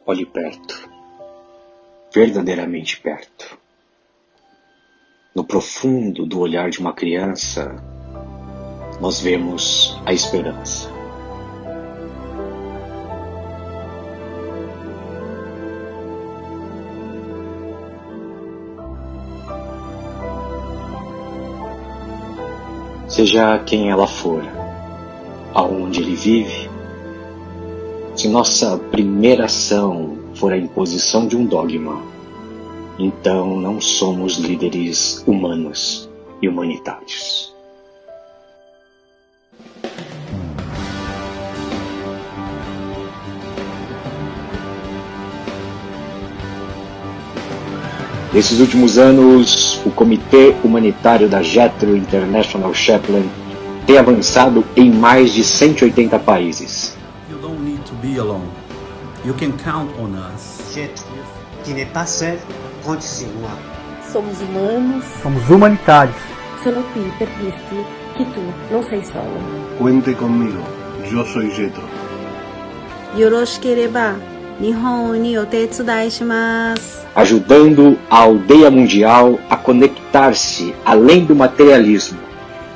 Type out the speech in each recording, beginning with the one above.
Olhe perto, verdadeiramente perto. No profundo do olhar de uma criança, nós vemos a esperança. Seja quem ela for, aonde ele vive, se nossa primeira ação for a imposição de um dogma, então não somos líderes humanos e humanitários. Nesses últimos anos, o Comitê Humanitário da Jethro International Chaplain tem avançado em mais de 180 países. You don't need to be alone. You can count on us. Jethro, qui n'est pas seul, compte sur moi. Somos humanos. Somos humanitários. Sono qui per dirti che tu non sei solo. Cuente conmigo, yo soy Jethro. Yoroshikereba, Nihon ni otetsudai shimasu. Ajudando a aldeia mundial a conectar-se além do materialismo,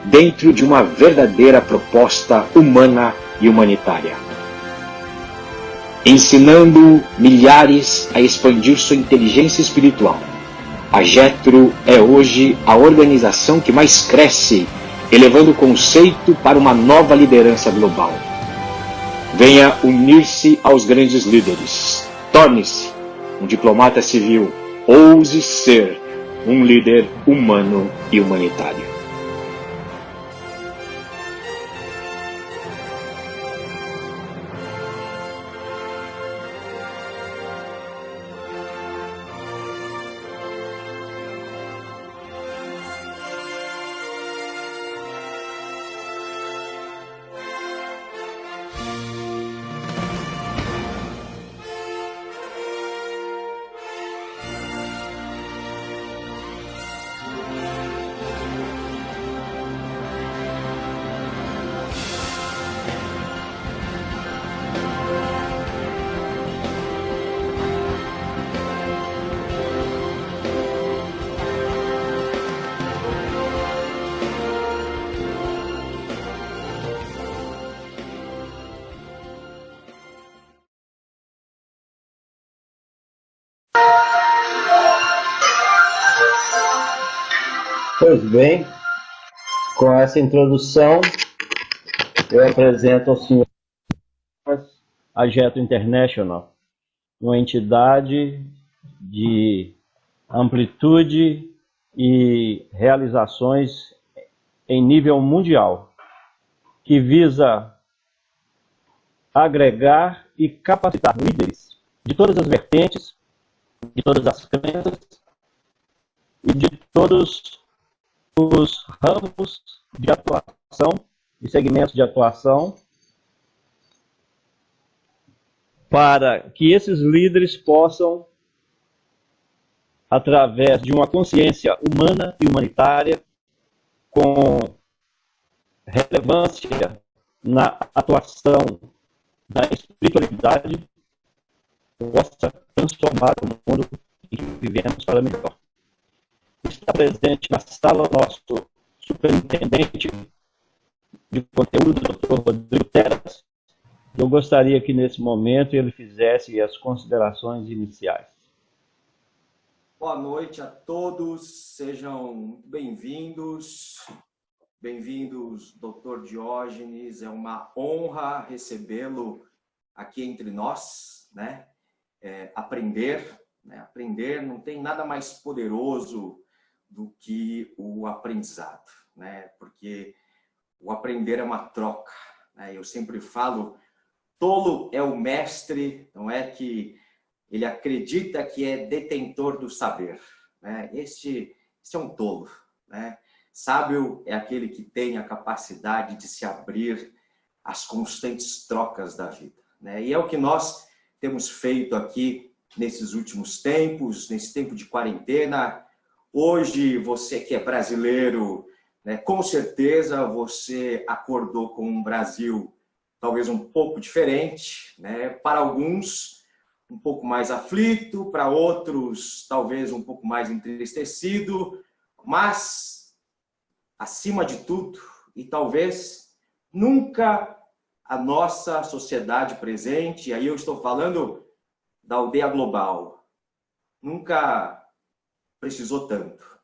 dentro de uma verdadeira proposta humana e humanitária. Ensinando milhares a expandir sua inteligência espiritual, a Jethro é hoje a organização que mais cresce, elevando o conceito para uma nova liderança global. Venha unir-se aos grandes líderes. Torne-se um diplomata civil. Ouse ser um líder humano e humanitário. Pois bem, com essa introdução, eu apresento ao senhor a Jethro International, uma entidade de amplitude e realizações em nível mundial, que visa agregar e capacitar líderes de todas as vertentes, de todas as crenças e de todos os ramos de atuação e segmentos de atuação, para que esses líderes possam, através de uma consciência humana e humanitária, com relevância na atuação da espiritualidade, possa transformar o mundo em que vivemos para melhor. Está presente na sala nosso superintendente de conteúdo, Dr. Rodrigo Teras. Eu gostaria que nesse momento ele fizesse as considerações iniciais. Boa noite a todos, sejam muito bem-vindos. Bem-vindos, Dr. Diógenes, é uma honra recebê-lo aqui entre nós, né? Aprender não tem nada mais poderoso do que o aprendizado, né? Porque o aprender é uma troca, né? Eu sempre falo, tolo é o mestre, não é que ele acredita que é detentor do saber, né? Este é um tolo, né? Sábio é aquele que tem a capacidade de se abrir às constantes trocas da vida, né? E é o que nós temos feito aqui nesses últimos tempos, nesse tempo de quarentena. Hoje, você que é brasileiro, né, com certeza você acordou com um Brasil talvez um pouco diferente, né? Para alguns, um pouco mais aflito, para outros talvez um pouco mais entristecido, mas, acima de tudo, e talvez nunca a nossa sociedade presente, e aí eu estou falando da aldeia global, nunca precisou tanto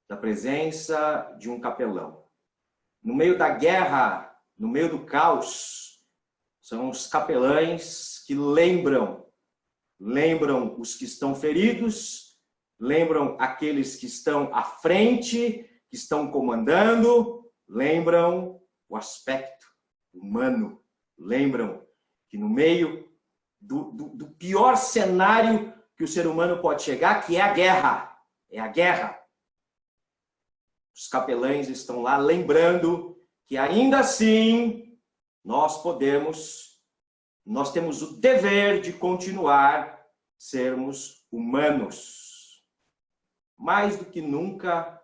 da presença de um capelão. No meio da guerra, no meio do caos, são os capelães que lembram os que estão feridos, lembram aqueles que estão à frente, que estão comandando, lembram o aspecto humano, lembram que no meio do pior cenário que o ser humano pode chegar, que é a guerra, os capelães estão lá lembrando que ainda assim nós temos o dever de continuar sermos humanos. Mais do que nunca,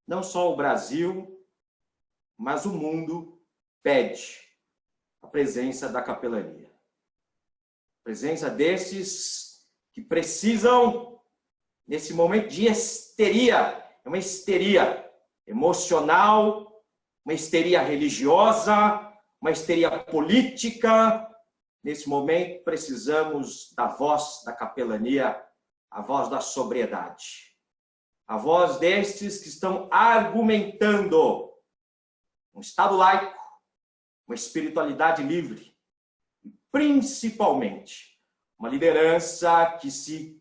não só o Brasil, mas o mundo pede a presença da capelania. A presença desses que precisam, nesse momento de histeria, é uma histeria emocional, uma histeria religiosa, uma histeria política. Nesse momento, precisamos da voz da capelania, a voz da sobriedade. A voz destes que estão argumentando um Estado laico, uma espiritualidade livre, e principalmente uma liderança que se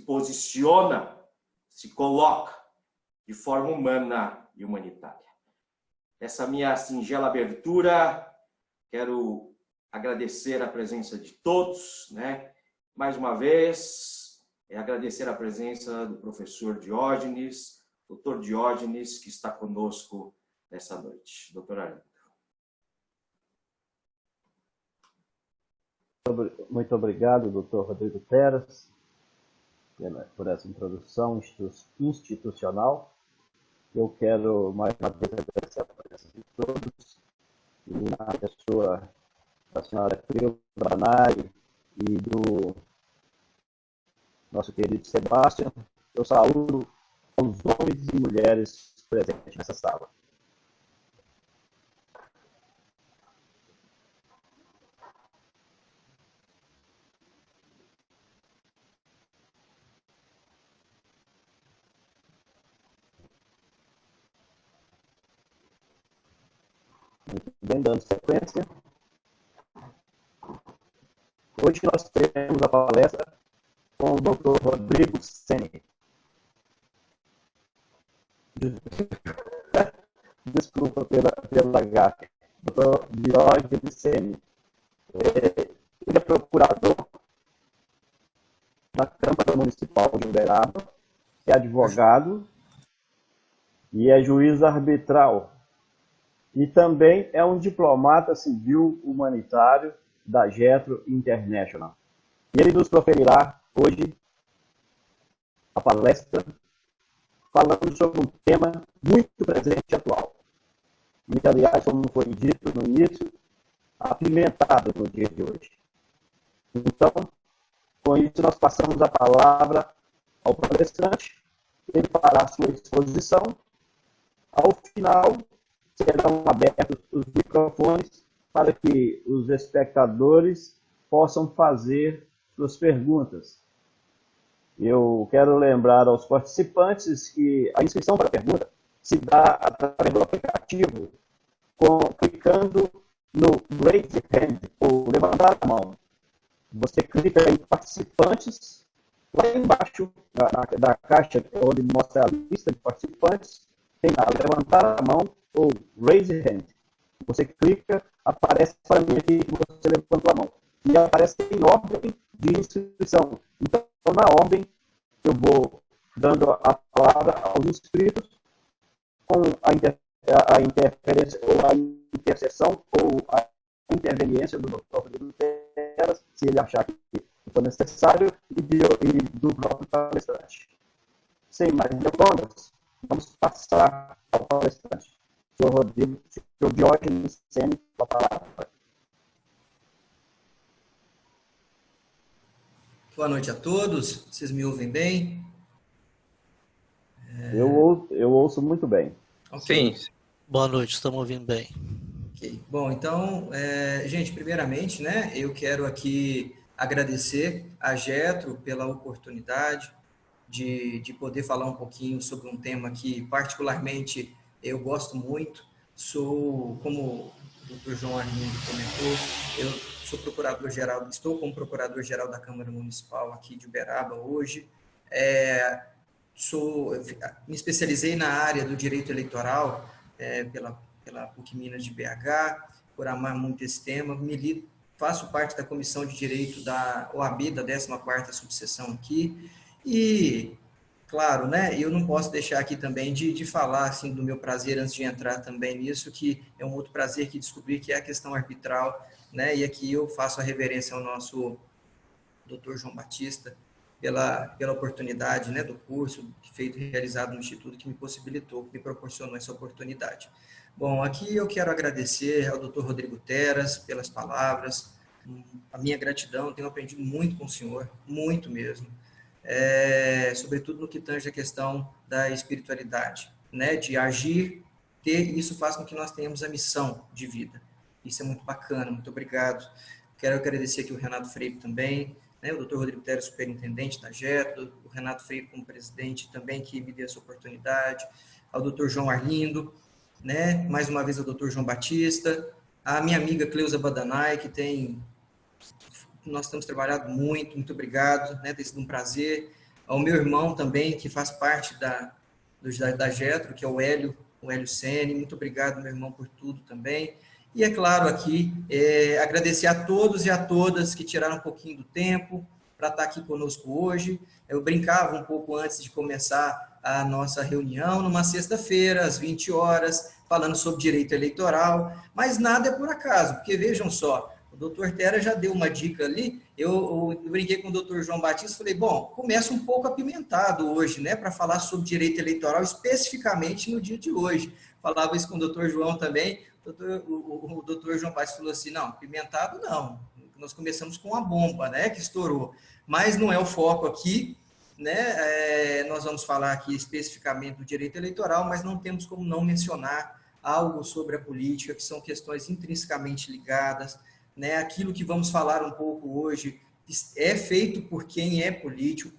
posiciona, se coloca de forma humana e humanitária. Essa minha singela abertura, quero agradecer a presença de todos, né? Mais uma vez, agradecer a presença do professor Diógenes, doutor Diógenes, que está conosco nessa noite. Doutor Arlindo. Muito obrigado, doutor Rodrigo Teras, por essa introdução institucional. Eu quero, mais uma vez, agradecer a presença de todos, e na pessoa da senhora Cleo Banai e do nosso querido Sebastião, eu saúdo os homens e mulheres presentes nessa sala. Muito bem, dando sequência. Hoje nós teremos a palestra com o Dr. Rodrigo Ceni. Desculpa pela gafe. Dr. Diógenes Ceni. Ele é procurador da Câmara Municipal de Uberaba, é advogado e é juiz arbitral. E também é um diplomata civil humanitário da Jetro International. E ele nos proferirá hoje a palestra falando sobre um tema muito presente e atual. E, aliás, como foi dito no início, apimentado no dia de hoje. Então, com isso, nós passamos a palavra ao palestrante. Ele fará a sua exposição. Ao final, serão abertos os microfones para que os espectadores possam fazer suas perguntas. Eu quero lembrar aos participantes que a inscrição para a pergunta se dá através do aplicativo, clicando no Raise Hand, ou levantar a mão. Você clica em participantes, lá embaixo da caixa onde mostra a lista de participantes, tem a levantar a mão ou Raise Hand. Você clica, aparece para mim aqui que você levantou a mão. E aparece em ordem de inscrição. Então, na ordem, eu vou dando a palavra aos inscritos com a interferência ou a intercessão ou a interveniência do Dr. Rodrigo Teras, se ele achar que for necessário, e do próprio palestrante. Sem mais delongas, vamos passar ao palestrante. Sr. Rodrigo, Sr. Diógenes Ceni, com a palavra. Boa noite a todos. Vocês me ouvem bem? Eu ouço muito bem. Ok. Sim. Boa noite, estamos ouvindo bem. Ok. Bom, então, gente, primeiramente, né, eu quero aqui agradecer a Getro pela oportunidade de poder falar um pouquinho sobre um tema que, particularmente, eu gosto muito. Como o Dr. João Arlindo comentou, eu sou procurador-geral, estou como procurador-geral da Câmara Municipal aqui de Uberaba hoje. Me especializei na área do direito eleitoral pela PUC Minas de BH, por amar muito esse tema. Faço parte da Comissão de Direito da OAB, da 14ª subseção aqui. E, claro, né, eu não posso deixar aqui também de falar assim, do meu prazer, antes de entrar também nisso, que é um outro prazer que descobri, que é a questão arbitral, né, e aqui eu faço a reverência ao nosso Dr. João Batista, pela oportunidade, né, do curso realizado no Instituto, que me possibilitou, que me proporcionou essa oportunidade. Bom, aqui eu quero agradecer ao Dr. Rodrigo Teras pelas palavras, a minha gratidão, tenho aprendido muito com o senhor, muito mesmo, sobretudo no que tange a questão da espiritualidade, né, de agir, isso faz com que nós tenhamos a missão de vida. Isso é muito bacana, muito obrigado. Quero agradecer aqui o Renato Freire também, né, o Dr. Rodrigo Teras, superintendente da Getro, o Renato Freire como presidente também, que me deu essa oportunidade, ao Dr. João Arlindo, né, mais uma vez ao Dr. João Batista, a minha amiga Cleusa Badanai, nós temos trabalhado muito, muito obrigado, né, tem sido um prazer, ao meu irmão também, que faz parte da Getro, que é o Hélio Sene, muito obrigado, meu irmão, por tudo também. E, é claro, aqui, agradecer a todos e a todas que tiraram um pouquinho do tempo para estar aqui conosco hoje. Eu brincava um pouco antes de começar a nossa reunião, numa sexta-feira, às 20 horas, falando sobre direito eleitoral, mas nada é por acaso, porque vejam só, o doutor Tera já deu uma dica ali, eu brinquei com o doutor João Batista, falei, bom, começa um pouco apimentado hoje, né, para falar sobre direito eleitoral, especificamente no dia de hoje. Falava isso com o doutor João também, o doutor João Batista falou assim, não, apimentado não, nós começamos com a bomba, né, que estourou, mas não é o foco aqui, né, nós vamos falar aqui especificamente do direito eleitoral, mas não temos como não mencionar algo sobre a política, que são questões intrinsecamente ligadas, né, aquilo que vamos falar um pouco hoje é feito por quem é político,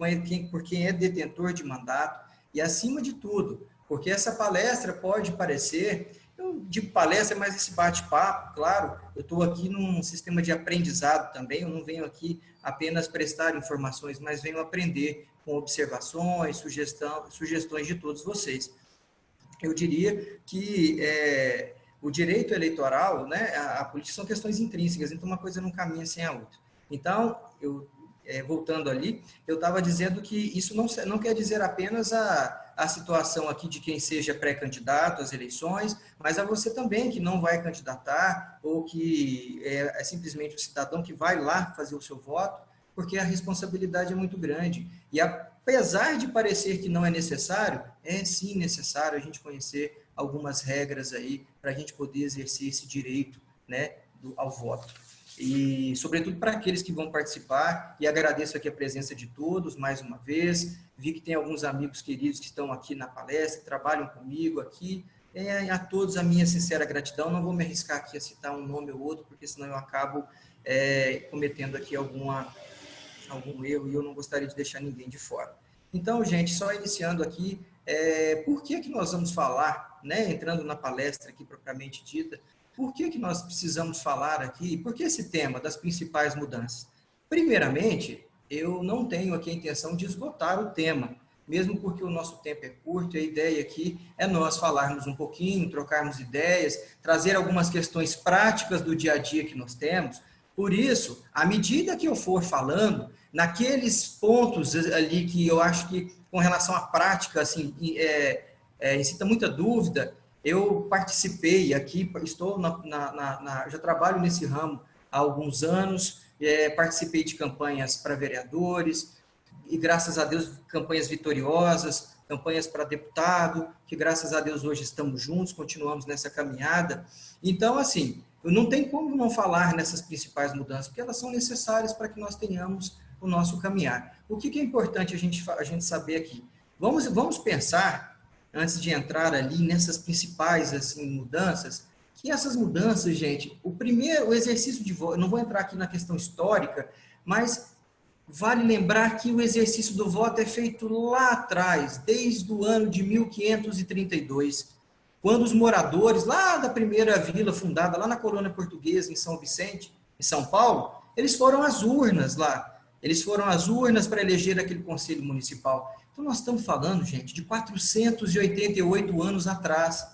por quem é detentor de mandato, e acima de tudo, porque essa palestra pode parecer, eu digo palestra, mas esse bate-papo, claro, eu estou aqui num sistema de aprendizado também, eu não venho aqui apenas prestar informações, mas venho aprender com observações, sugestões de todos vocês. Eu diria que o direito eleitoral, né, a política são questões intrínsecas, então uma coisa não caminha sem a outra. Então, voltando ali, eu estava dizendo que isso não quer dizer apenas a situação aqui de quem seja pré-candidato às eleições, mas a você também que não vai candidatar ou que é simplesmente o cidadão que vai lá fazer o seu voto, porque a responsabilidade é muito grande. E apesar de parecer que não é necessário, é sim necessário a gente conhecer algumas regras aí para a gente poder exercer esse direito, né, ao voto. E, sobretudo, para aqueles que vão participar, e agradeço aqui a presença de todos, mais uma vez, vi que tem alguns amigos queridos que estão aqui na palestra, que trabalham comigo aqui, a todos a minha sincera gratidão, não vou me arriscar aqui a citar um nome ou outro, porque senão eu acabo cometendo aqui algum erro, e eu não gostaria de deixar ninguém de fora. Então, gente, só iniciando aqui, por que nós vamos falar, né, entrando na palestra aqui propriamente dita, por que nós precisamos falar aqui? Por que esse tema das principais mudanças? Primeiramente, eu não tenho aqui a intenção de esgotar o tema, mesmo porque o nosso tempo é curto, e a ideia aqui é nós falarmos um pouquinho, trocarmos ideias, trazer algumas questões práticas do dia a dia que nós temos. Por isso, à medida que eu for falando, naqueles pontos ali que eu acho que, com relação à prática, assim, incita muita dúvida, eu participei aqui, estou já trabalho nesse ramo há alguns anos, participei de campanhas para vereadores, e graças a Deus, campanhas vitoriosas, campanhas para deputado, que graças a Deus hoje estamos juntos, continuamos nessa caminhada. Então, assim, não tem como não falar nessas principais mudanças, porque elas são necessárias para que nós tenhamos o nosso caminhar. O que é importante a gente saber aqui? Vamos pensar, antes de entrar ali nessas principais assim, mudanças, que essas mudanças, gente, o exercício de voto, eu não vou entrar aqui na questão histórica, mas vale lembrar que o exercício do voto é feito lá atrás, desde o ano de 1532, quando os moradores lá da primeira vila fundada lá na colônia portuguesa, em São Vicente, em São Paulo, eles foram às urnas lá. Eles foram às urnas para eleger aquele conselho municipal. Então nós estamos falando, gente, de 488 anos atrás.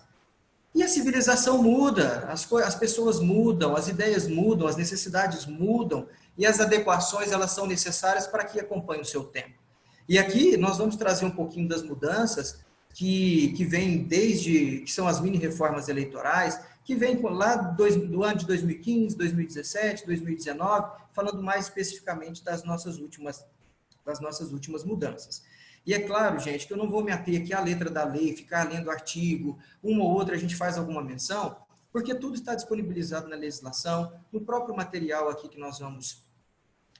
E a civilização muda, as pessoas mudam, as ideias mudam, as necessidades mudam, e as adequações elas são necessárias para que acompanhem o seu tempo. E aqui nós vamos trazer um pouquinho das mudanças que vêm que são as mini-reformas eleitorais, que vêm lá do ano de 2015, 2017, 2019, falando mais especificamente das nossas últimas mudanças. E é claro, gente, que eu não vou me ater aqui à letra da lei, ficar lendo artigo, uma ou outra a gente faz alguma menção, porque tudo está disponibilizado na legislação, no próprio material aqui que nós vamos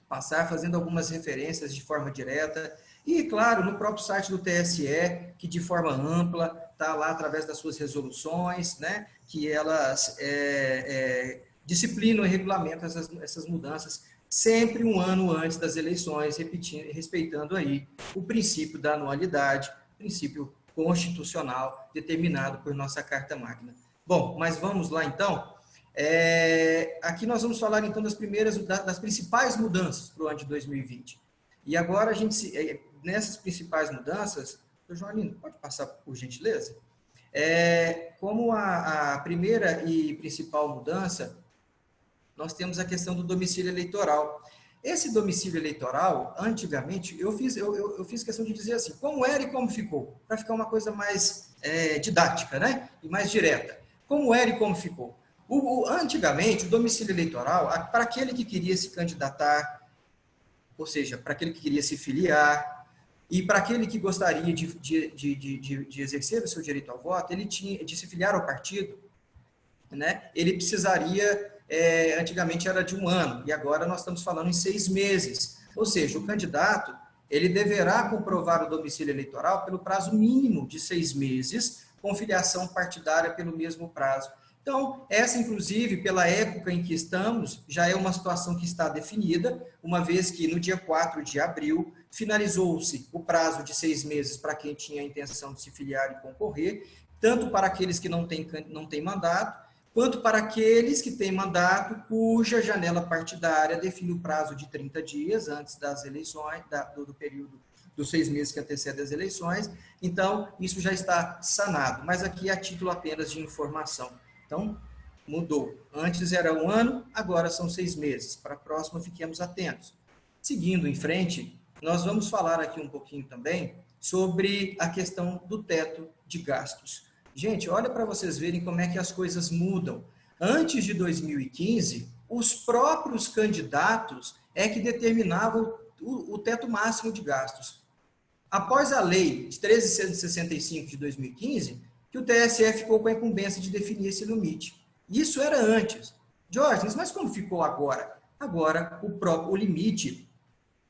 passar, fazendo algumas referências de forma direta, e, claro, no próprio site do TSE, que de forma ampla está lá através das suas resoluções, né, que elas disciplinam e regulamentam essas mudanças sempre um ano antes das eleições, respeitando aí o princípio da anualidade, princípio constitucional determinado por nossa Carta Magna. Bom, mas vamos lá então. Aqui nós vamos falar então das principais mudanças para o ano de 2020. E agora nessas principais mudanças, Joaquim, pode passar por gentileza? Como a primeira e principal mudança, nós temos a questão do domicílio eleitoral. Esse domicílio eleitoral, antigamente, eu fiz questão de dizer assim, como era e como ficou, para ficar uma coisa mais didática, né? E mais direta. Como era e como ficou. Antigamente, o domicílio eleitoral, para aquele que queria se candidatar, ou seja, para aquele que queria se filiar, e para aquele que gostaria de exercer o seu direito ao voto, ele tinha de se filiar ao partido, né? Ele precisaria, antigamente era de 1 ano, e agora nós estamos falando em 6 meses. Ou seja, o candidato, ele deverá comprovar o domicílio eleitoral pelo prazo mínimo de 6 meses, com filiação partidária pelo mesmo prazo. Então, essa, inclusive, pela época em que estamos, já é uma situação que está definida, uma vez que no dia 4 de abril finalizou-se o prazo de 6 meses para quem tinha a intenção de se filiar e concorrer, tanto para aqueles que não têm mandato, quanto para aqueles que têm mandato cuja janela partidária define o prazo de 30 dias antes das eleições, do período dos 6 meses que antecedem as eleições. Então, isso já está sanado, mas aqui a título apenas de informação. Então, mudou. Antes era 1 ano, agora são 6 meses. Para a próxima, fiquemos atentos. Seguindo em frente, nós vamos falar aqui um pouquinho também sobre a questão do teto de gastos. Gente, olha para vocês verem como é que as coisas mudam. Antes de 2015, os próprios candidatos é que determinavam o teto máximo de gastos. Após a lei de 1365 de 2015, que o TSE ficou com a incumbência de definir esse limite. Isso era antes. Diógenes, mas como ficou agora? Agora, o limite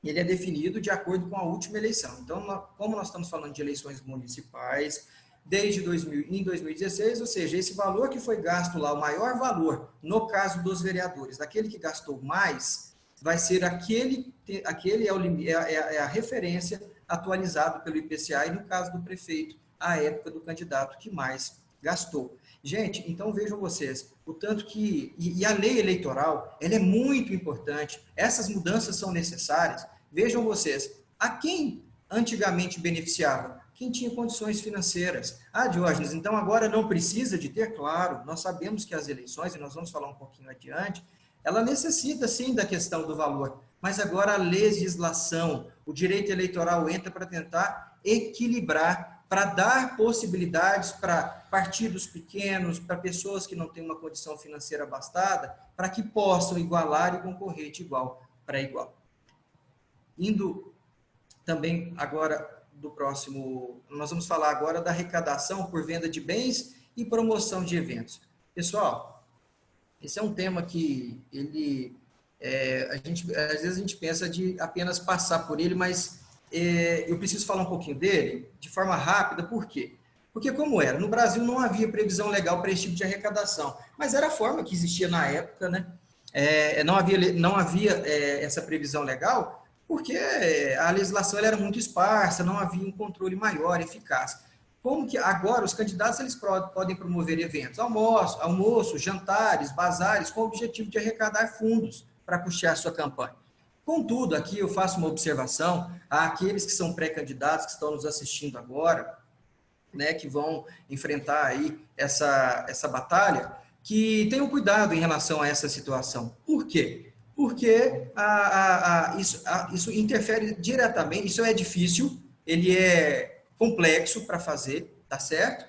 ele é definido de acordo com a última eleição. Então, como nós estamos falando de eleições municipais, desde 2016, ou seja, esse valor que foi gasto lá, o maior valor, no caso dos vereadores, daquele que gastou mais, vai ser aquele é a referência atualizado pelo IPCA, e no caso do prefeito, a época do candidato que mais gastou. Gente, então vejam vocês, o tanto que... E a lei eleitoral, ela é muito importante, essas mudanças são necessárias. Vejam vocês, a quem antigamente beneficiava? Quem tinha condições financeiras. Ah, Diógenes, então agora não precisa de ter? Claro, nós sabemos que as eleições, e nós vamos falar um pouquinho adiante, ela necessita sim da questão do valor, mas agora a legislação, o direito eleitoral entra para tentar equilibrar, para dar possibilidades para partidos pequenos, para pessoas que não têm uma condição financeira abastada, para que possam igualar e concorrer de igual para igual. Indo também agora do próximo, nós vamos falar agora da arrecadação por venda de bens e promoção de eventos. Pessoal, esse é um tema que ele Às vezes a gente pensa de apenas passar por ele, mas eu preciso falar um pouquinho dele de forma rápida. Por quê? Porque como era? No Brasil não havia previsão legal para esse tipo de arrecadação, mas era a forma que existia na época, né? Não havia essa previsão legal porque a legislação ela era muito esparsa, não havia um controle maior, eficaz. Como que agora os candidatos eles podem promover eventos, almoços, jantares, bazares, com o objetivo de arrecadar fundos para custear a sua campanha. Contudo, aqui eu faço uma observação àqueles que são pré-candidatos, que estão nos assistindo agora, né, que vão enfrentar aí essa batalha, que tenham cuidado em relação a essa situação. Por quê? Porque isso interfere diretamente, isso é difícil, ele é complexo para fazer, tá certo?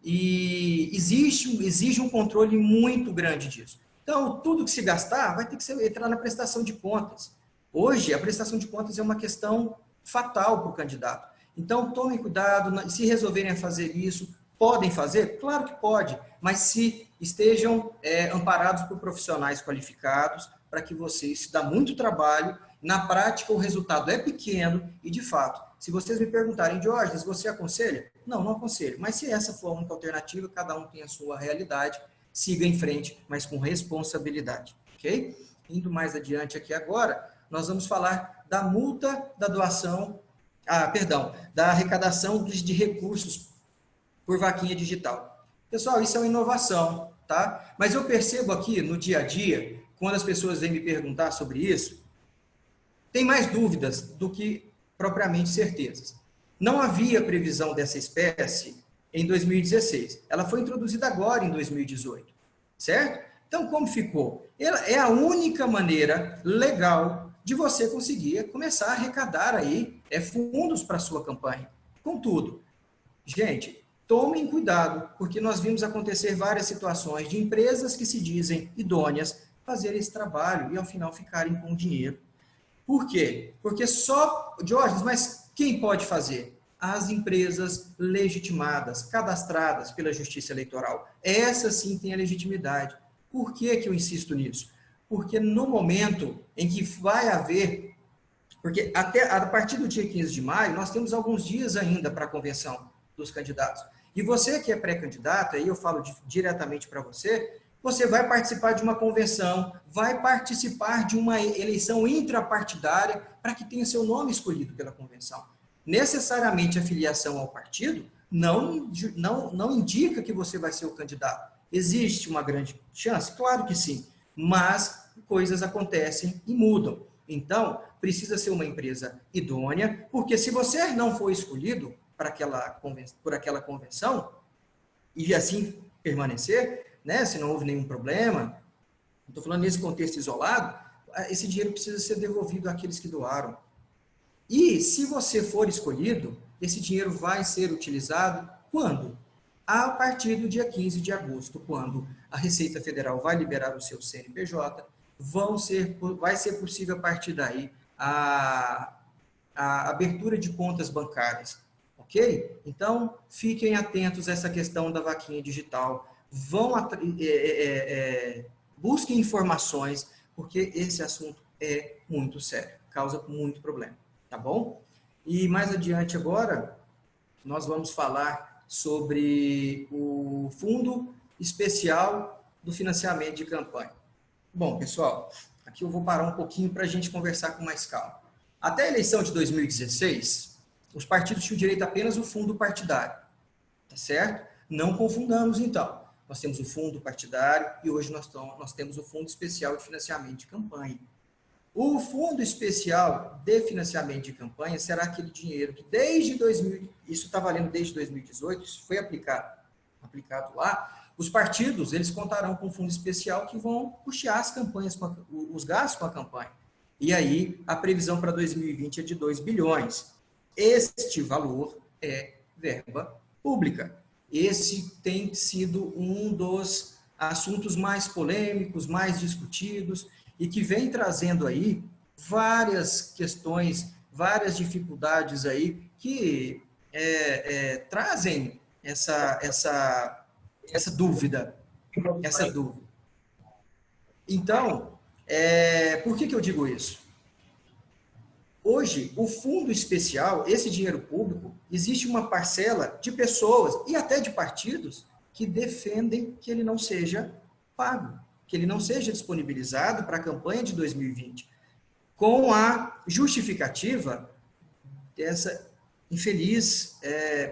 E exige um controle muito grande disso. Então, tudo que se gastar vai ter que entrar na prestação de contas. Hoje, a prestação de contas é uma questão fatal para o candidato. Então, tomem cuidado, se resolverem fazer isso, podem fazer? Claro que pode, mas se estejam amparados por profissionais qualificados, para que vocês, dá muito trabalho, na prática o resultado é pequeno e, de fato, se vocês me perguntarem, Diógenes, você aconselha? Não, não aconselho, mas se essa for a única alternativa, cada um tem a sua realidade, siga em frente, mas com responsabilidade, ok? Indo mais adiante aqui agora, nós vamos falar da multa da doação, da arrecadação de recursos por vaquinha digital. Pessoal, isso é uma inovação, tá? Mas eu percebo aqui no dia a dia, quando as pessoas vêm me perguntar sobre isso, tem mais dúvidas do que propriamente certezas. Não havia previsão dessa espécie em 2016. Ela foi introduzida agora em 2018, certo? Então, como ficou? Ela é a única maneira legal de você conseguir começar a arrecadar aí fundos para a sua campanha. Contudo, gente, tomem cuidado, porque nós vimos acontecer várias situações de empresas que se dizem idôneas fazerem esse trabalho e, ao final, ficarem com dinheiro. Por quê? Porque Diógenes, mas quem pode fazer? As empresas legitimadas, cadastradas pela Justiça Eleitoral. Essas sim têm a legitimidade. Por que eu insisto nisso? Porque no momento em que vai haver... Porque até a partir do dia 15 de maio, nós temos alguns dias ainda para a convenção dos candidatos. E você que é pré-candidato, aí eu falo diretamente para você, você vai participar de uma convenção, vai participar de uma eleição intrapartidária para que tenha seu nome escolhido pela convenção. Necessariamente a filiação ao partido não indica que você vai ser o candidato. Existe uma grande chance? Claro que sim, mas coisas acontecem e mudam. Então, precisa ser uma empresa idônea, porque se você não for escolhido por aquela convenção, e assim permanecer, né, se não houve nenhum problema, estou falando nesse contexto isolado, esse dinheiro precisa ser devolvido àqueles que doaram. E se você for escolhido, esse dinheiro vai ser utilizado quando? A partir do dia 15 de agosto, quando a Receita Federal vai liberar o seu CNPJ, vai ser possível a partir daí a abertura de contas bancárias, ok? Então, fiquem atentos a essa questão da vaquinha digital, busquem informações, porque esse assunto é muito sério, causa muito problema, tá bom? E mais adiante agora, nós vamos falar sobre o Fundo Especial do Financiamento de Campanha. Bom, pessoal, aqui eu vou parar um pouquinho para a gente conversar com mais calma. Até a eleição de 2016, os partidos tinham direito apenas ao fundo partidário, tá certo? Não confundamos, então. Nós temos o fundo partidário e hoje nós temos o Fundo Especial de Financiamento de Campanha. O Fundo Especial de Financiamento de Campanha será aquele dinheiro que isso está valendo desde 2018, isso foi aplicado lá. Os partidos, eles contarão com um fundo especial que vão custear as campanhas, os gastos com a campanha. E aí, a previsão para 2020 é de 2 bilhões. Este valor é verba pública. Esse tem sido um dos assuntos mais polêmicos, mais discutidos, e que vem trazendo aí várias questões, várias dificuldades aí, que trazem essa dúvida. Então, Por que eu digo isso? Hoje, o fundo especial, esse dinheiro público, existe uma parcela de pessoas e até de partidos que defendem que ele não seja pago, que ele não seja disponibilizado para a campanha de 2020, com a justificativa dessa infeliz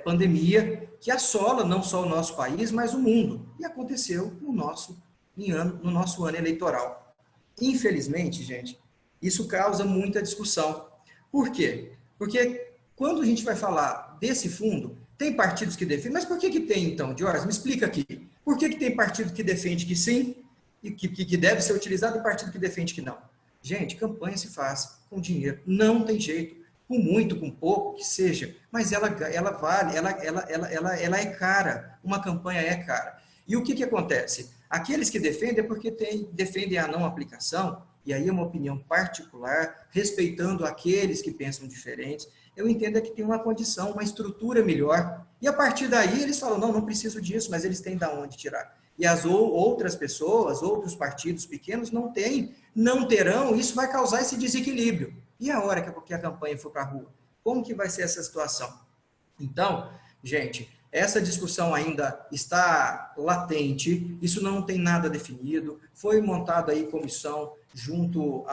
pandemia que assola não só o nosso país, mas o mundo. E aconteceu no nosso ano eleitoral. Infelizmente, gente, isso causa muita discussão. Por quê? Porque quando a gente vai falar desse fundo, tem partidos que defendem, mas por que tem então, Jorge? Me explica aqui. Por que tem partido que defende que sim, e que deve ser utilizado, e partido que defende que não? Gente, campanha se faz com dinheiro, não tem jeito, com muito, com pouco, que seja, mas ela vale, ela é cara, uma campanha é cara. E o que acontece? Aqueles que defendem é porque defendem a não aplicação, e aí é uma opinião particular, respeitando aqueles que pensam diferentes, eu entendo que tem uma condição, uma estrutura melhor, e a partir daí eles falam, não preciso disso, mas eles têm de onde tirar. E as outras pessoas, outros partidos pequenos não têm, não terão, isso vai causar esse desequilíbrio. E a hora que a campanha for para a rua? Como que vai ser essa situação? Então, gente, essa discussão ainda está latente, isso não tem nada definido, foi montada aí comissão junto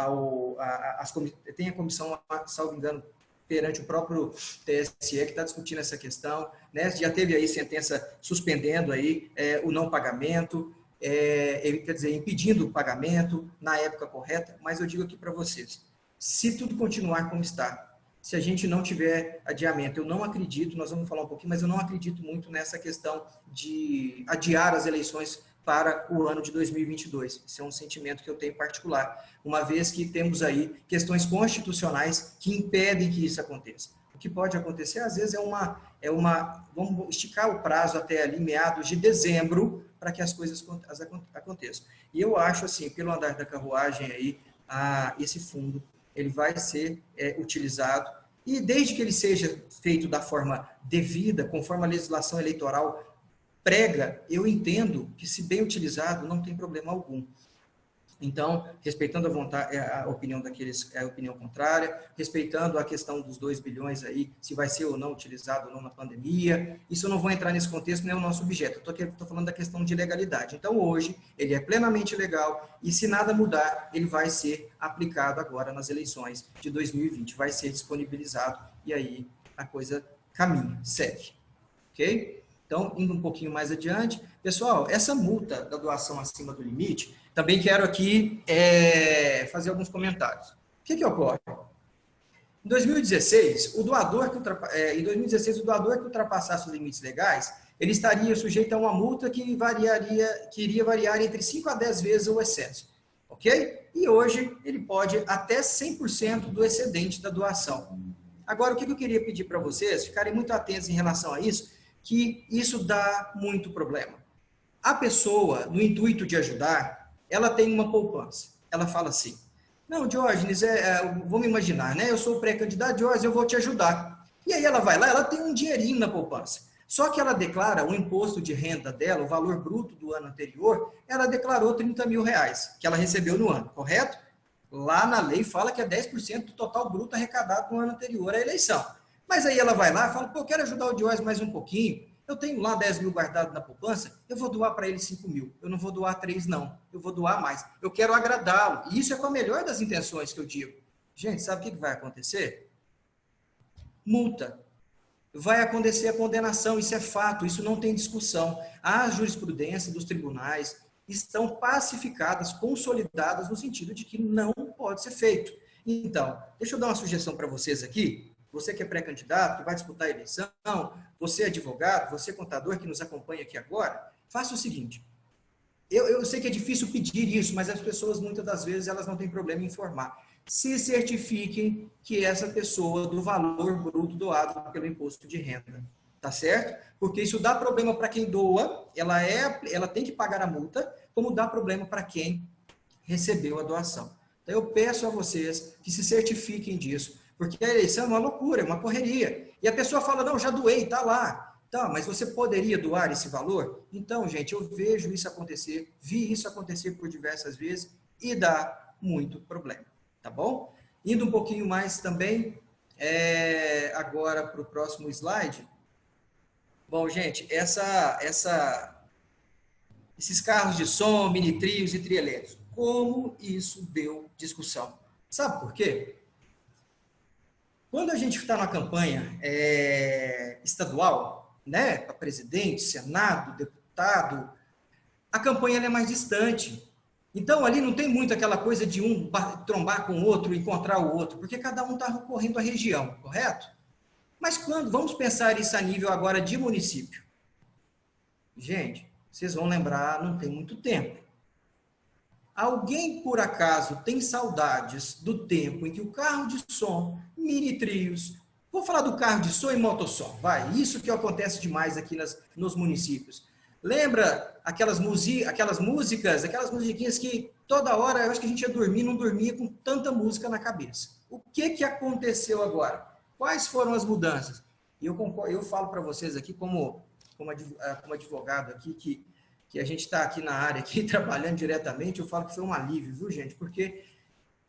tem a comissão, salvo engano, perante o próprio TSE, que está discutindo essa questão, né? Já teve aí sentença suspendendo aí o não pagamento, quer dizer, impedindo o pagamento na época correta, mas eu digo aqui para vocês, se tudo continuar como está, se a gente não tiver adiamento, eu não acredito, nós vamos falar um pouquinho, mas eu não acredito muito nessa questão de adiar as eleições para o ano de 2022. Esse é um sentimento que eu tenho particular, uma vez que temos aí questões constitucionais que impedem que isso aconteça. O que pode acontecer, às vezes, vamos esticar o prazo até ali, meados de dezembro, para que as coisas aconteçam. E eu acho, assim, pelo andar da carruagem aí, esse fundo, ele vai ser utilizado, e desde que ele seja feito da forma devida, conforme a legislação eleitoral prega, eu entendo que, se bem utilizado, não tem problema algum. Então, respeitando a opinião daqueles, a opinião contrária, respeitando a questão dos 2 bilhões aí, se vai ser ou não utilizado ou não na pandemia, isso eu não vou entrar nesse contexto, nem é o nosso objeto, eu estou falando da questão de legalidade. Então, hoje, ele é plenamente legal e, se nada mudar, ele vai ser aplicado agora nas eleições de 2020, vai ser disponibilizado e aí a coisa caminha, segue. Ok? Então, indo um pouquinho mais adiante, pessoal, essa multa da doação acima do limite, também quero aqui fazer alguns comentários. O que ocorre? Em 2016, o doador que ultrapassasse os limites legais, ele estaria sujeito a uma multa que iria variar entre 5 a 10 vezes o excesso. Ok? E hoje, ele pode até 100% do excedente da doação. Agora, o que eu queria pedir para vocês, ficarem muito atentos em relação a isso, que isso dá muito problema. A pessoa, no intuito de ajudar, ela tem uma poupança. Ela fala assim, não, Diógenes, vamos imaginar, né? Eu sou o pré-candidato, Diógenes, eu vou te ajudar. E aí ela vai lá, ela tem um dinheirinho na poupança. Só que ela declara o imposto de renda dela, o valor bruto do ano anterior, ela declarou 30 mil reais, que ela recebeu no ano, correto? Lá na lei fala que é 10% do total bruto arrecadado no ano anterior à eleição. Mas aí ela vai lá e fala, pô, eu quero ajudar o Diógenes mais um pouquinho, eu tenho lá 10 mil guardado na poupança, eu vou doar para ele 5 mil. Eu não vou doar 3, não. Eu vou doar mais. Eu quero agradá-lo. E isso é com a melhor das intenções que eu digo. Gente, sabe o que vai acontecer? Multa. Vai acontecer a condenação, isso é fato, isso não tem discussão. A jurisprudência dos tribunais estão pacificadas, consolidadas, no sentido de que não pode ser feito. Então, deixa eu dar uma sugestão para vocês aqui. Você que é pré-candidato, que vai disputar a eleição, você é advogado, você é contador que nos acompanha aqui agora, faça o seguinte. Eu sei que é difícil pedir isso, mas as pessoas, muitas das vezes, elas não têm problema em informar. Se certifiquem que essa pessoa do valor bruto doado pelo imposto de renda. Tá certo? Porque isso dá problema para quem doa, ela tem que pagar a multa, como dá problema para quem recebeu a doação. Então, eu peço a vocês que se certifiquem disso, porque a eleição é uma loucura, é uma correria. E a pessoa fala, não, já doei, tá lá. Tá, mas você poderia doar esse valor? Então, gente, eu vejo isso acontecer, vi isso acontecer por diversas vezes e dá muito problema, tá bom? Indo um pouquinho mais também, agora para o próximo slide. Bom, gente, esses carros de som, mini trios e trielétricos, como isso deu discussão? Sabe por quê? Quando a gente está na campanha estadual, né, para presidente, senado, deputado, a campanha é mais distante. Então, ali não tem muito aquela coisa de um trombar com o outro, encontrar o outro, porque cada um está recorrendo à região, correto? Mas vamos pensar isso a nível agora de município. Gente, vocês vão lembrar, não tem muito tempo. Alguém, por acaso, tem saudades do tempo em que o carro de som, mini trios, vou falar do carro de som e motossom, vai, isso que acontece demais aqui nos municípios. Lembra aquelas musiquinhas que toda hora, eu acho que a gente ia dormir, não dormia com tanta música na cabeça. O que aconteceu agora? Quais foram as mudanças? E eu falo para vocês aqui, como advogado aqui, que a gente está aqui na área, aqui, trabalhando diretamente, eu falo que foi um alívio, viu, gente? Porque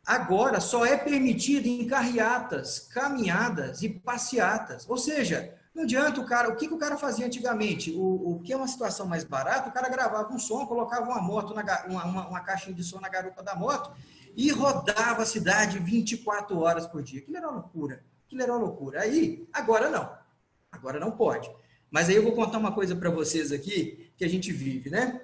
agora só é permitido em carreatas, caminhadas e passeatas. Ou seja, não adianta o que o cara fazia antigamente? O que é uma situação mais barata, o cara gravava um som, colocava uma moto, uma caixinha de som na garupa da moto e rodava a cidade 24 horas por dia. Aquilo era uma loucura. Aí, agora não pode. Mas aí eu vou contar uma coisa para vocês aqui, que a gente vive, né?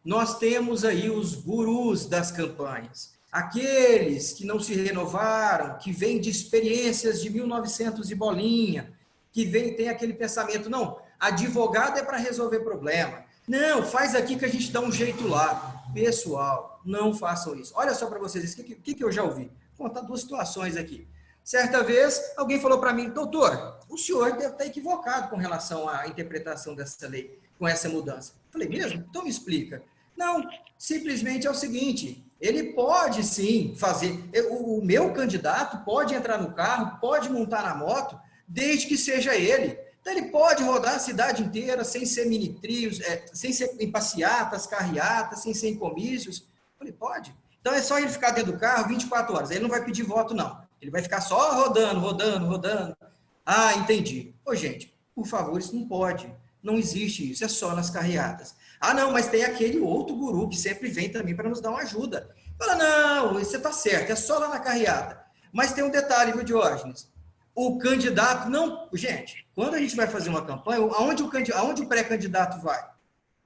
Nós temos aí os gurus das campanhas. Aqueles que não se renovaram, que vêm de experiências de 1900 e bolinha, que tem aquele pensamento, não, advogado é para resolver problema. Não, faz aqui que a gente dá um jeito lá. Pessoal, não façam isso. Olha só para vocês, o que eu já ouvi? Vou contar duas situações aqui. Certa vez, alguém falou para mim, doutor, o senhor deve estar equivocado com relação à interpretação dessa lei, com essa mudança. Falei, mesmo? Então me explica. Não, simplesmente é o seguinte, ele pode sim fazer, o meu candidato pode entrar no carro, pode montar na moto, desde que seja ele. Então ele pode rodar a cidade inteira sem ser mini trios, sem ser em passeatas, carreatas, sem ser em comícios. Falei, pode. Então é só ele ficar dentro do carro 24 horas, ele não vai pedir voto não. Ele vai ficar só rodando. Ah, entendi. Ô, gente, por favor, isso não pode. Não existe isso, é só nas carreatas. Ah, não, mas tem aquele outro guru que sempre vem também para nos dar uma ajuda. Fala, não, você está certo, é só lá na carreata. Mas tem um detalhe, viu, Diógenes? O candidato não... Gente, quando a gente vai fazer uma campanha, aonde o pré-candidato vai?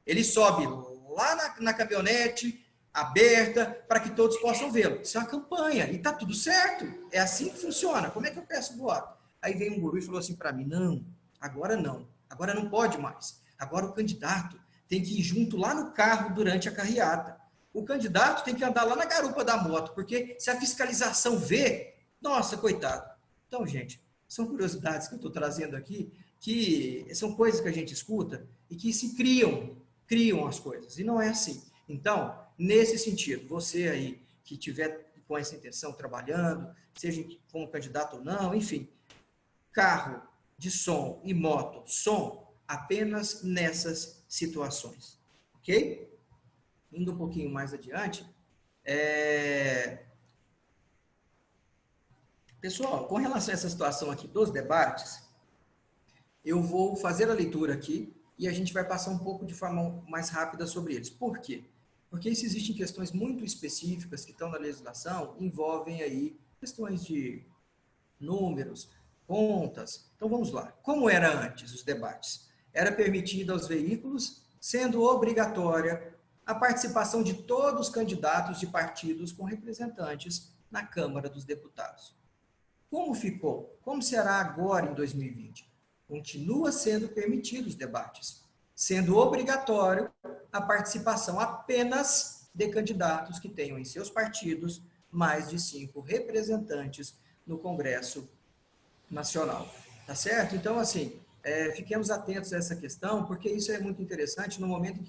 Ele sobe lá na caminhonete aberta para que todos possam vê-lo. Isso é uma campanha e está tudo certo. É assim que funciona. Como é que eu peço voto? Aí veio um guru e falou assim para mim, não, agora não pode mais. Agora o candidato tem que ir junto lá no carro durante a carreata. O candidato tem que andar lá na garupa da moto, porque se a fiscalização vê, nossa, coitado. Então, gente, são curiosidades que eu estou trazendo aqui, que são coisas que a gente escuta e que se criam as coisas. E não é assim. Então, nesse sentido, você aí que tiver com essa intenção trabalhando, seja como candidato ou não, enfim, carro de som e moto, som apenas nessas situações, ok? Indo um pouquinho mais adiante, pessoal, com relação a essa situação aqui dos debates, eu vou fazer a leitura aqui e a gente vai passar um pouco de forma mais rápida sobre eles. Por quê? Porque existem questões muito específicas que estão na legislação, envolvem aí questões de números, contas. Então vamos lá. Como era antes os debates? Era permitido aos veículos, sendo obrigatória a participação de todos os candidatos de partidos com representantes na Câmara dos Deputados. Como ficou? Como será agora em 2020? Continua sendo permitidos os debates, sendo obrigatório a participação apenas de candidatos que tenham em seus partidos mais de 5 representantes no Congresso Nacional. Tá certo? Então, assim, fiquemos atentos a essa questão, porque isso é muito interessante no momento em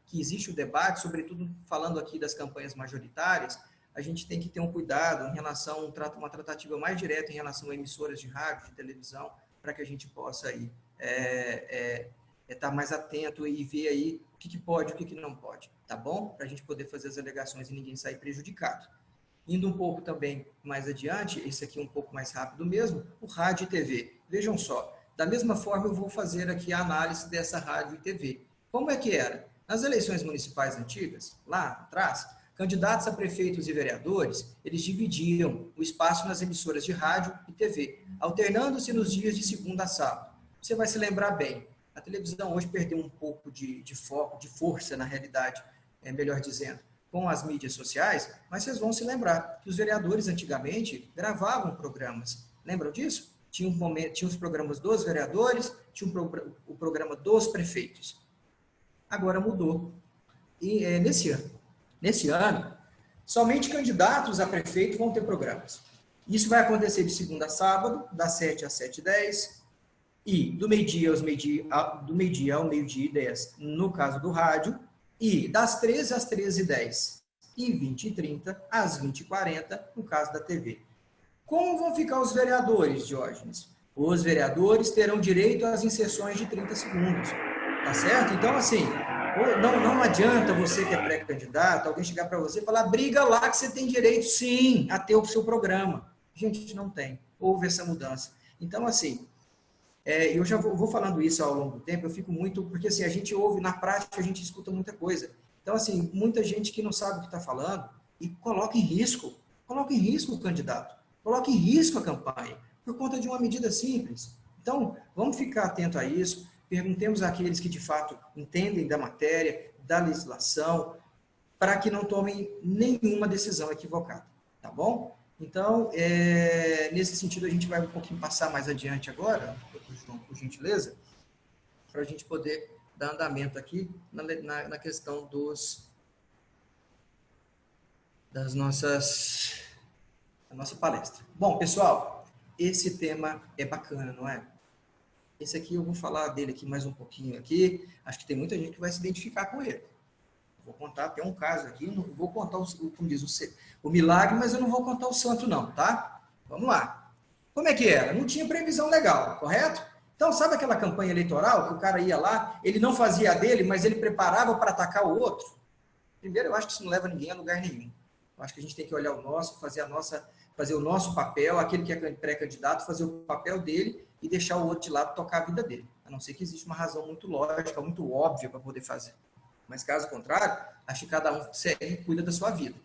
que existe o debate, sobretudo falando aqui das campanhas majoritárias, a gente tem que ter um cuidado em relação a uma tratativa mais direta em relação a emissoras de rádio, de televisão, para que a gente possa aí estar mais atento e ver aí o que pode e o que não pode, tá bom? Para a gente poder fazer as alegações e ninguém sair prejudicado. Indo um pouco também mais adiante, esse aqui é um pouco mais rápido mesmo, o rádio e TV. Vejam só, da mesma forma eu vou fazer aqui a análise dessa rádio e TV. Como é que era? Nas eleições municipais antigas, lá atrás, candidatos a prefeitos e vereadores, eles dividiam o espaço nas emissoras de rádio e TV, alternando-se nos dias de segunda a sábado. Você vai se lembrar bem, a televisão hoje perdeu um pouco de foco, de força na realidade, melhor dizendo, com as mídias sociais, mas vocês vão se lembrar que os vereadores antigamente gravavam programas. Lembram disso? Tinha os programas dos vereadores, tinha o programa dos prefeitos. Agora mudou. E nesse ano, somente candidatos a prefeito vão ter programas. Isso vai acontecer de segunda a sábado, das 7 às 7h10, e do meio-dia ao meio-dia e 10, no caso do rádio, e das 13 às 13h10 e 20h30 às 20h40, no caso da TV. Como vão ficar os vereadores, Diógenes? Os vereadores terão direito às inserções de 30 segundos, tá certo? Então, assim, não adianta você que é pré-candidato, alguém chegar para você e falar, briga lá que você tem direito, sim, a ter o seu programa. Gente, não tem. Houve essa mudança. Então, assim, eu já vou falando isso ao longo do tempo, eu fico muito, porque assim, a gente ouve, na prática, a gente escuta muita coisa. Então, assim, muita gente que não sabe o que está falando e coloca em risco o candidato, coloca em risco a campanha, por conta de uma medida simples. Então, vamos ficar atento a isso, perguntemos àqueles que, de fato, entendem da matéria, da legislação, para que não tomem nenhuma decisão equivocada, tá bom? Então, nesse sentido, a gente vai um pouquinho passar mais adiante agora, João, por gentileza, para a gente poder dar andamento aqui na questão da nossa palestra. Bom, pessoal, esse tema é bacana, não é? Esse aqui eu vou falar dele aqui mais um pouquinho aqui. Acho que tem muita gente que vai se identificar com ele. Vou contar até um caso aqui, não vou contar, como diz, o milagre, mas eu não vou contar o santo não, tá? Vamos lá. Como é que era? Não tinha previsão legal, correto? Então, sabe aquela campanha eleitoral que o cara ia lá, ele não fazia a dele, mas ele preparava para atacar o outro? Primeiro, eu acho que isso não leva ninguém a lugar nenhum. Eu acho que a gente tem que olhar o nosso, fazer o nosso papel, aquele que é pré-candidato, fazer o papel dele e deixar o outro de lado tocar a vida dele. A não ser que existe uma razão muito lógica, muito óbvia para poder fazer. Mas, caso contrário, acho que cada um segue e cuida da sua vida.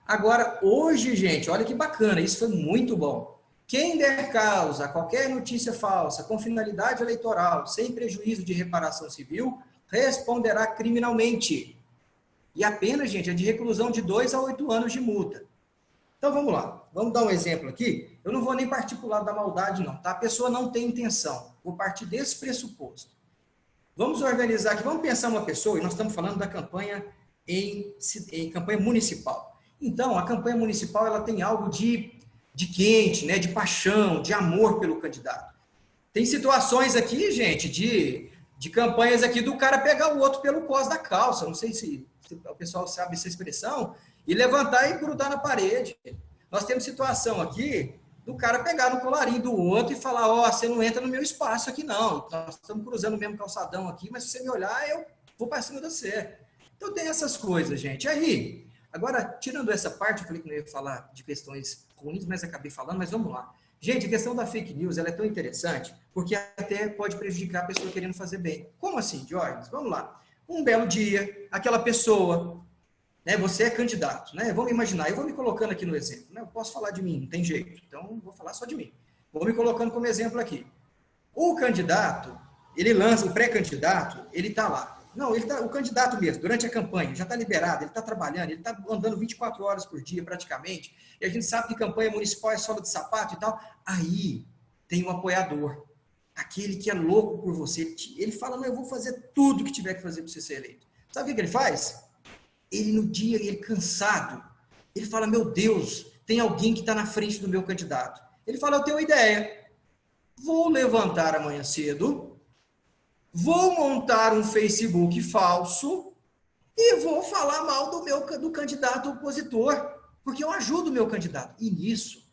Agora, hoje, gente, olha que bacana, isso foi muito bom. Quem der causa a qualquer notícia falsa com finalidade eleitoral, sem prejuízo de reparação civil, responderá criminalmente. E a pena, gente, é de reclusão de 2 a 8 anos de multa. Então, vamos lá. Vamos dar um exemplo aqui. Eu não vou nem partir para o lado da maldade, não, tá? A pessoa não tem intenção. Vou partir desse pressuposto. Vamos organizar aqui, vamos pensar uma pessoa, e nós estamos falando da campanha em campanha municipal. Então, a campanha municipal, ela tem algo de quente, né, de paixão, de amor pelo candidato. Tem situações aqui, gente, de campanhas aqui do cara pegar o outro pelo cós da calça, não sei se o pessoal sabe essa expressão, e levantar e grudar na parede. Nós temos situação aqui do cara pegar no colarinho do outro e falar, ó, você não entra no meu espaço aqui não, nós estamos cruzando o mesmo calçadão aqui, mas se você me olhar, eu vou para cima de você. Então tem essas coisas, gente. Aí, agora, tirando essa parte, eu falei que não ia falar de questões ruins, mas acabei falando, mas vamos lá. Gente, a questão da fake news, ela é tão interessante, porque até pode prejudicar a pessoa querendo fazer bem. Como assim, Diógenes? Vamos lá. Um belo dia, aquela pessoa, né, você é candidato, né? Vamos imaginar, eu vou me colocando aqui no exemplo, né? Eu posso falar de mim, não tem jeito, então vou falar só de mim. Vou me colocando como exemplo aqui. O candidato, ele lança, o pré-candidato, ele está lá. Não, o candidato mesmo, durante a campanha, já está liberado, ele está trabalhando, ele está andando 24 horas por dia praticamente, e a gente sabe que campanha municipal é sola de sapato e tal. Aí tem um apoiador, aquele que é louco por você. Ele fala, não, eu vou fazer tudo que tiver que fazer para você ser eleito. Sabe o que ele faz? Ele no dia, ele cansado, ele fala, meu Deus, tem alguém que está na frente do meu candidato. Ele fala, eu tenho uma ideia, vou levantar amanhã cedo, vou montar um Facebook falso e vou falar mal do candidato opositor, porque eu ajudo o meu candidato. E nisso,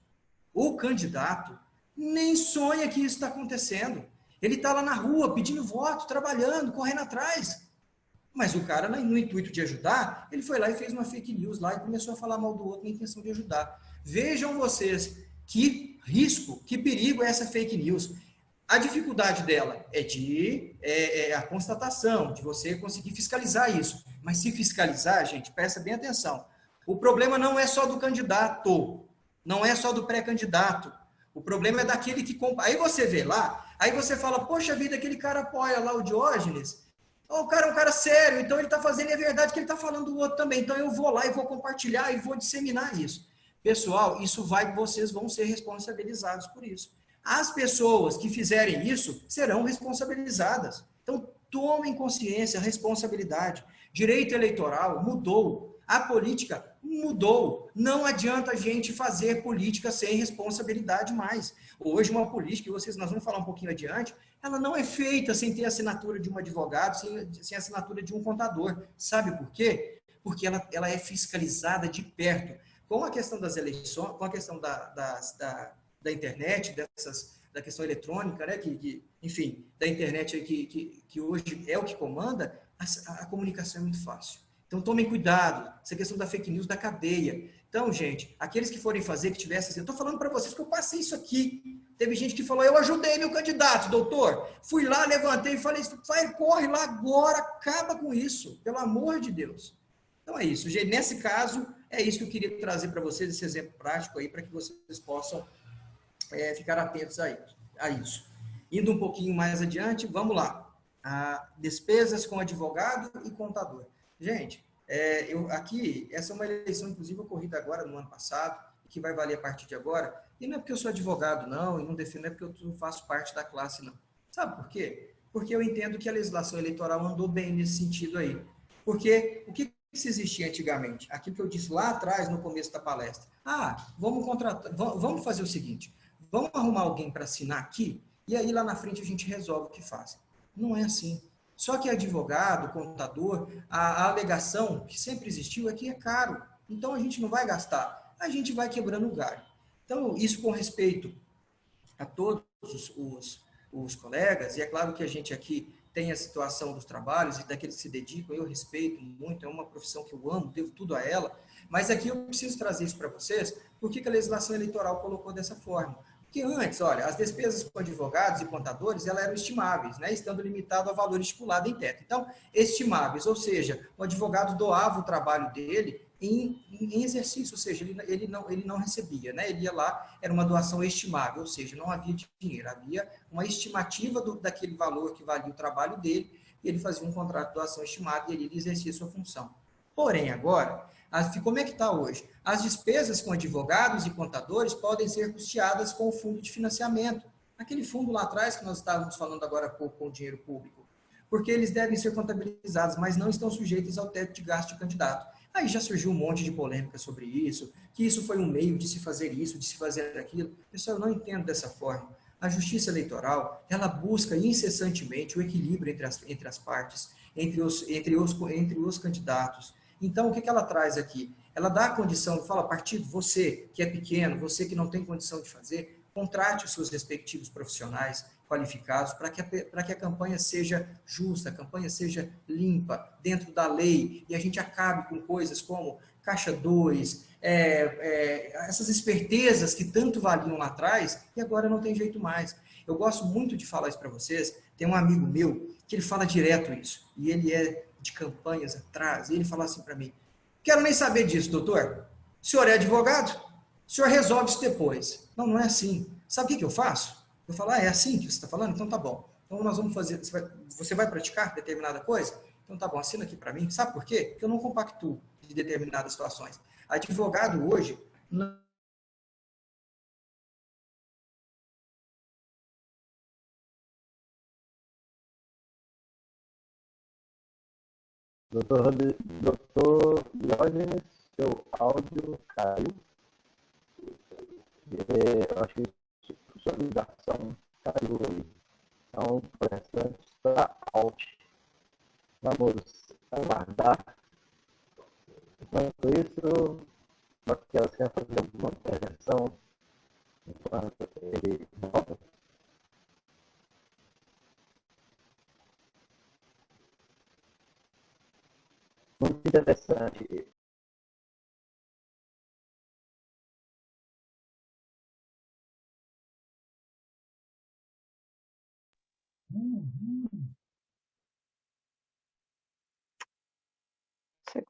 o candidato nem sonha que isso está acontecendo. Ele está lá na rua pedindo voto, trabalhando, correndo atrás. Mas o cara, no intuito de ajudar, ele foi lá e fez uma fake news lá e começou a falar mal do outro na intenção de ajudar. Vejam vocês que risco, que perigo é essa fake news. A dificuldade dela é a constatação, de você conseguir fiscalizar isso. Mas se fiscalizar, gente, presta bem atenção. O problema não é só do candidato, não é só do pré-candidato. O problema é daquele que... Aí você vê lá, aí você fala, poxa vida, aquele cara apoia lá o Diógenes. O cara é um cara sério, então ele está fazendo, é verdade que ele está falando do outro também. Então eu vou lá e vou compartilhar e vou disseminar isso. Pessoal, vocês vão ser responsabilizados por isso. As pessoas que fizerem isso serão responsabilizadas. Então, tomem consciência, responsabilidade. Direito eleitoral mudou. A política mudou. Não adianta a gente fazer política sem responsabilidade mais. Hoje, uma política, nós vamos falar um pouquinho adiante, ela não é feita sem ter assinatura de um advogado, sem assinatura de um contador. Sabe por quê? Porque ela é fiscalizada de perto. Com a questão das eleições, com a questão da internet, da questão eletrônica, né, enfim, da internet que hoje é o que comanda, a comunicação é muito fácil. Então, tomem cuidado. Essa questão da fake news da cadeia. Então, gente, aqueles que forem fazer, que tivessem... Eu estou falando para vocês que eu passei isso aqui. Teve gente que falou, eu ajudei meu candidato, doutor. Fui lá, levantei e falei, vai, corre lá agora, acaba com isso. Pelo amor de Deus. Então, é isso. Gente, nesse caso, é isso que eu queria trazer para vocês, esse exemplo prático aí, para que vocês possam ficar atentos a isso. Indo um pouquinho mais adiante, vamos lá. Despesas com advogado e contador. Gente, essa é uma eleição, inclusive, ocorrida agora, no ano passado, que vai valer a partir de agora, e não é porque eu sou advogado, não, e não defendo, não é porque eu faço parte da classe, não. Sabe por quê? Porque eu entendo que a legislação eleitoral andou bem nesse sentido aí. Porque o que se existia antigamente? Aquilo que eu disse lá atrás, no começo da palestra. Vamos fazer o seguinte, vamos arrumar alguém para assinar aqui, e aí lá na frente a gente resolve o que faz. Não é assim. Só que advogado, contador, a alegação que sempre existiu é que é caro. Então a gente não vai gastar, a gente vai quebrando o galho. Então, isso com respeito a todos os colegas, e é claro que a gente aqui tem a situação dos trabalhos e daqueles que se dedicam, eu respeito muito, é uma profissão que eu amo, devo tudo a ela, mas aqui eu preciso trazer isso para vocês, porque a legislação eleitoral colocou dessa forma. Porque antes, olha, as despesas com advogados e contadores, elas eram estimáveis, né, estando limitado ao valor estipulado em teto. Então, estimáveis, ou seja, o advogado doava o trabalho dele em exercício, ou seja, ele não recebia, né? Ele ia lá, era uma doação estimável, ou seja, não havia dinheiro, havia uma estimativa daquele valor que valia o trabalho dele, e ele fazia um contrato de doação estimado e ele exercia sua função. Porém, agora, como é que está hoje? As despesas com advogados e contadores podem ser custeadas com o fundo de financiamento, aquele fundo lá atrás que nós estávamos falando agora há pouco com o dinheiro público, porque eles devem ser contabilizados, mas não estão sujeitos ao teto de gasto de candidato. Aí já surgiu um monte de polêmica sobre isso, que isso foi um meio de se fazer isso, de se fazer aquilo. Pessoal, eu não entendo dessa forma. A justiça eleitoral, ela busca incessantemente o equilíbrio entre as partes, entre os candidatos. Então, o que ela traz aqui? Ela dá a condição, fala, partido, você que é pequeno, você que não tem condição de fazer, contrate os seus respectivos profissionais qualificados para que a campanha seja justa, a campanha seja limpa, dentro da lei, e a gente acabe com coisas como Caixa 2, essas espertezas que tanto valiam lá atrás, e agora não tem jeito mais. Eu gosto muito de falar isso para vocês, tem um amigo meu que ele fala direto isso, e ele é de campanhas atrás, e ele fala assim para mim, quero nem saber disso, doutor, o senhor é advogado? O senhor resolve isso depois. Não, não é assim. Sabe o que eu faço? Eu falo, é assim que você está falando? Então tá bom. Então nós vamos fazer, você vai praticar determinada coisa? Então tá bom, assina aqui para mim. Sabe por quê? Porque eu não compactuo de determinadas situações. Advogado hoje não... Doutor Diógenes, seu áudio caiu. Eu acho que sua ligação caiu aí. Então, prestante está out. Vamos aguardar. Enquanto isso, nós queremos fazer alguma intervenção enquanto ele volta.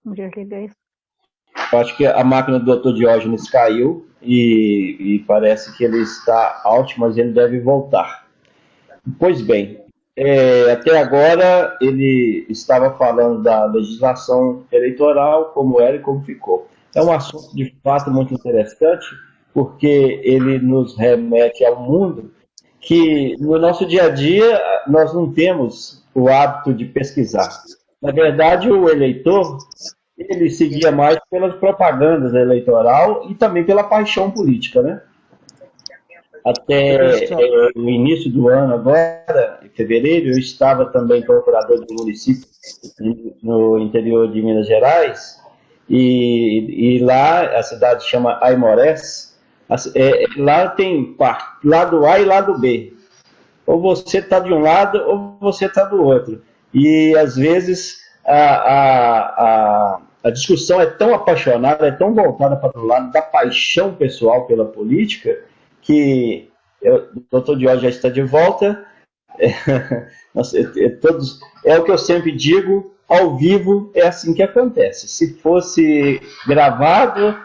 Como desliga isso? Eu acho que a máquina do Dr. Diógenes caiu e parece que ele está out, mas ele deve voltar. Pois bem, até agora ele estava falando da legislação eleitoral, como era e como ficou. É um assunto de fato muito interessante, porque ele nos remete ao mundo que no nosso dia a dia nós não temos o hábito de pesquisar. Na verdade, o eleitor ele seguia mais pelas propagandas eleitoral e também pela paixão política, né? Até o início do ano, agora, em fevereiro, eu estava também procurador do município no interior de Minas Gerais, e lá, a cidade chama Aimorés, lá tem lado A e lado B. Ou você está de um lado, ou você está do outro. E, às vezes, a discussão é tão apaixonada, é tão voltada para o lado da paixão pessoal pela política, que o Dr. Diógenes já está de volta. É o que eu sempre digo, ao vivo é assim que acontece. Se fosse gravado,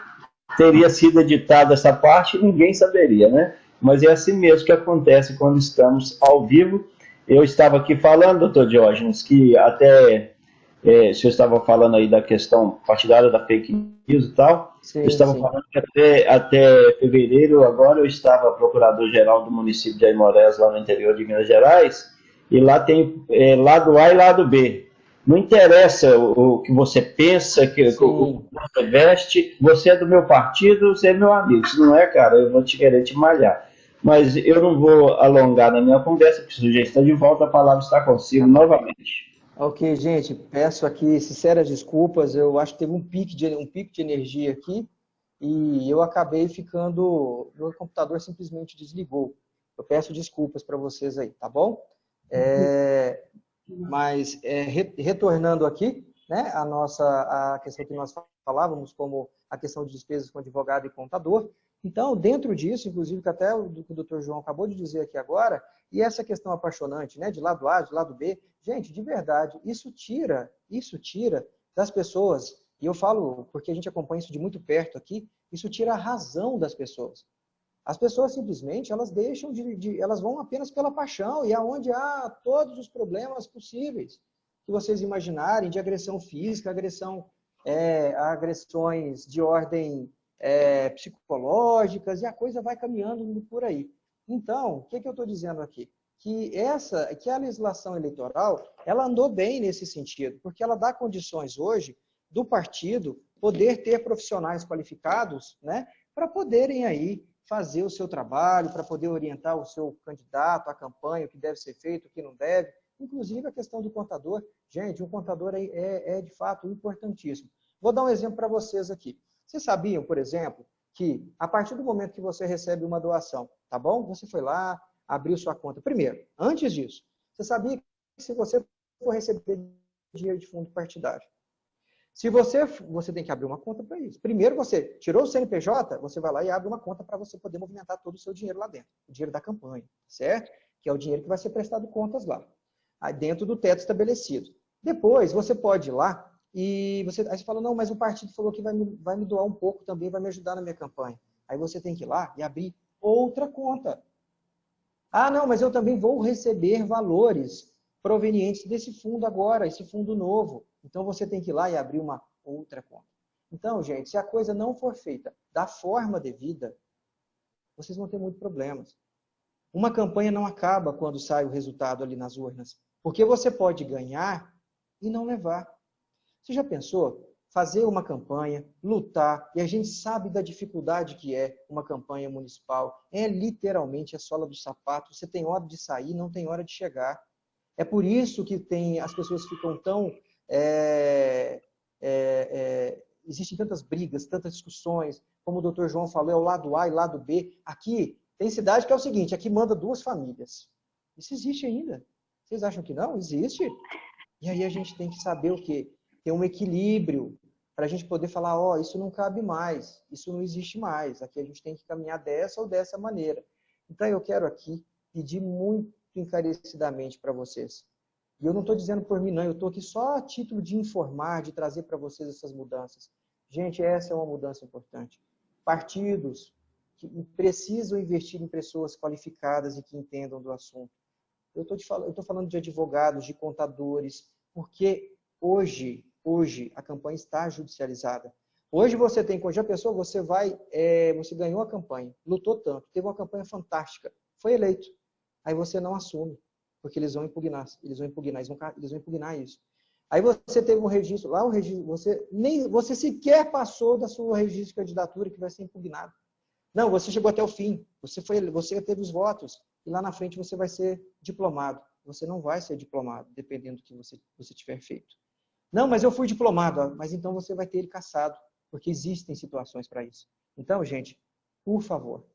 teria sido editada essa parte e ninguém saberia, né? Mas é assim mesmo que acontece quando estamos ao vivo. Eu estava aqui falando, doutor Diógenes, que até o senhor estava falando aí da questão partidária da fake news e tal. Sim, eu estava sim. falando que até fevereiro, agora eu estava procurador-geral do município de Aimorés, lá no interior de Minas Gerais, e lá tem lado A e lado B. Não interessa o que você pensa, o que você veste, você é do meu partido, você é meu amigo. Se não é, cara, eu vou querer te malhar. Mas eu não vou alongar na minha conversa, porque o sujeito está de volta, a palavra está consigo novamente. Ok, gente, peço aqui sinceras desculpas, eu acho que teve um pico de energia aqui e eu acabei ficando, meu computador simplesmente desligou. Eu peço desculpas para vocês aí, tá bom? Mas retornando aqui, né, a questão que nós falávamos, como a questão de despesas com advogado e contador. Então, dentro disso, inclusive, que até o Dr. João acabou de dizer aqui agora, e essa questão apaixonante, né, de lado A, de lado B, gente, de verdade, isso tira das pessoas, e eu falo porque a gente acompanha isso de muito perto aqui, isso tira a razão das pessoas. As pessoas simplesmente, elas deixam elas vão apenas pela paixão, e aonde há todos os problemas possíveis que vocês imaginarem, de agressão física, agressões de ordem psicológicas, e a coisa vai caminhando por aí. Então, o que eu estou dizendo aqui? Que a legislação eleitoral, ela andou bem nesse sentido, porque ela dá condições hoje do partido poder ter profissionais qualificados, né, para poderem aí fazer o seu trabalho, para poder orientar o seu candidato, a campanha, o que deve ser feito, o que não deve, inclusive a questão do contador. Gente, um contador é de fato importantíssimo. Vou dar um exemplo para vocês aqui. Vocês sabiam, por exemplo, que a partir do momento que você recebe uma doação, tá bom? Você foi lá, abriu sua conta. Primeiro, antes disso, você sabia que se você for receber dinheiro de fundo partidário, se você tem que abrir uma conta para isso. Primeiro, você tirou o CNPJ, você vai lá e abre uma conta para você poder movimentar todo o seu dinheiro lá dentro. O dinheiro da campanha, certo? Que é o dinheiro que vai ser prestado contas lá, aí dentro do teto estabelecido. Depois, você pode ir lá e aí você fala, não, mas o partido falou que vai me doar um pouco também, vai me ajudar na minha campanha. Aí você tem que ir lá e abrir outra conta. Ah, não, mas eu também vou receber valores provenientes desse fundo agora, esse fundo novo. Então, você tem que ir lá e abrir uma outra conta. Então, gente, se a coisa não for feita da forma devida, vocês vão ter muitos problemas. Uma campanha não acaba quando sai o resultado ali nas urnas, porque você pode ganhar e não levar. Você já pensou? Fazer uma campanha, lutar, e a gente sabe da dificuldade que é uma campanha municipal. É literalmente a sola do sapato. Você tem hora de sair, não tem hora de chegar. É por isso que as pessoas ficam tão... existem tantas brigas, tantas discussões. Como o Dr. João falou, é o lado A e lado B. Aqui tem cidade que é o seguinte, aqui manda 2 famílias. Isso existe ainda. Vocês acham que não? Existe. E aí a gente tem que saber o quê? Ter um equilíbrio para a gente poder falar, ó, isso não cabe mais, isso não existe mais, aqui a gente tem que caminhar dessa ou dessa maneira. Então eu quero aqui pedir muito encarecidamente para vocês. E eu não estou dizendo por mim, não, eu estou aqui só a título de informar, de trazer para vocês essas mudanças. Gente, essa é uma mudança importante. Partidos que precisam investir em pessoas qualificadas e que entendam do assunto. Eu estou falando de advogados, de contadores, porque hoje a campanha está judicializada. Hoje você tem, já pensou, você ganhou a campanha, lutou tanto, teve uma campanha fantástica, foi eleito. Aí você não assume, porque eles vão impugnar isso. Aí você teve um registro, lá o registro, você sequer passou da sua registro de candidatura que vai ser impugnado. Não, você chegou até o fim, você teve os votos, e lá na frente você vai ser diplomado. Você não vai ser diplomado, dependendo do que você tiver feito. Não, mas eu fui diplomado, mas então você vai ter ele cassado, porque existem situações para isso. Então, gente, por favor,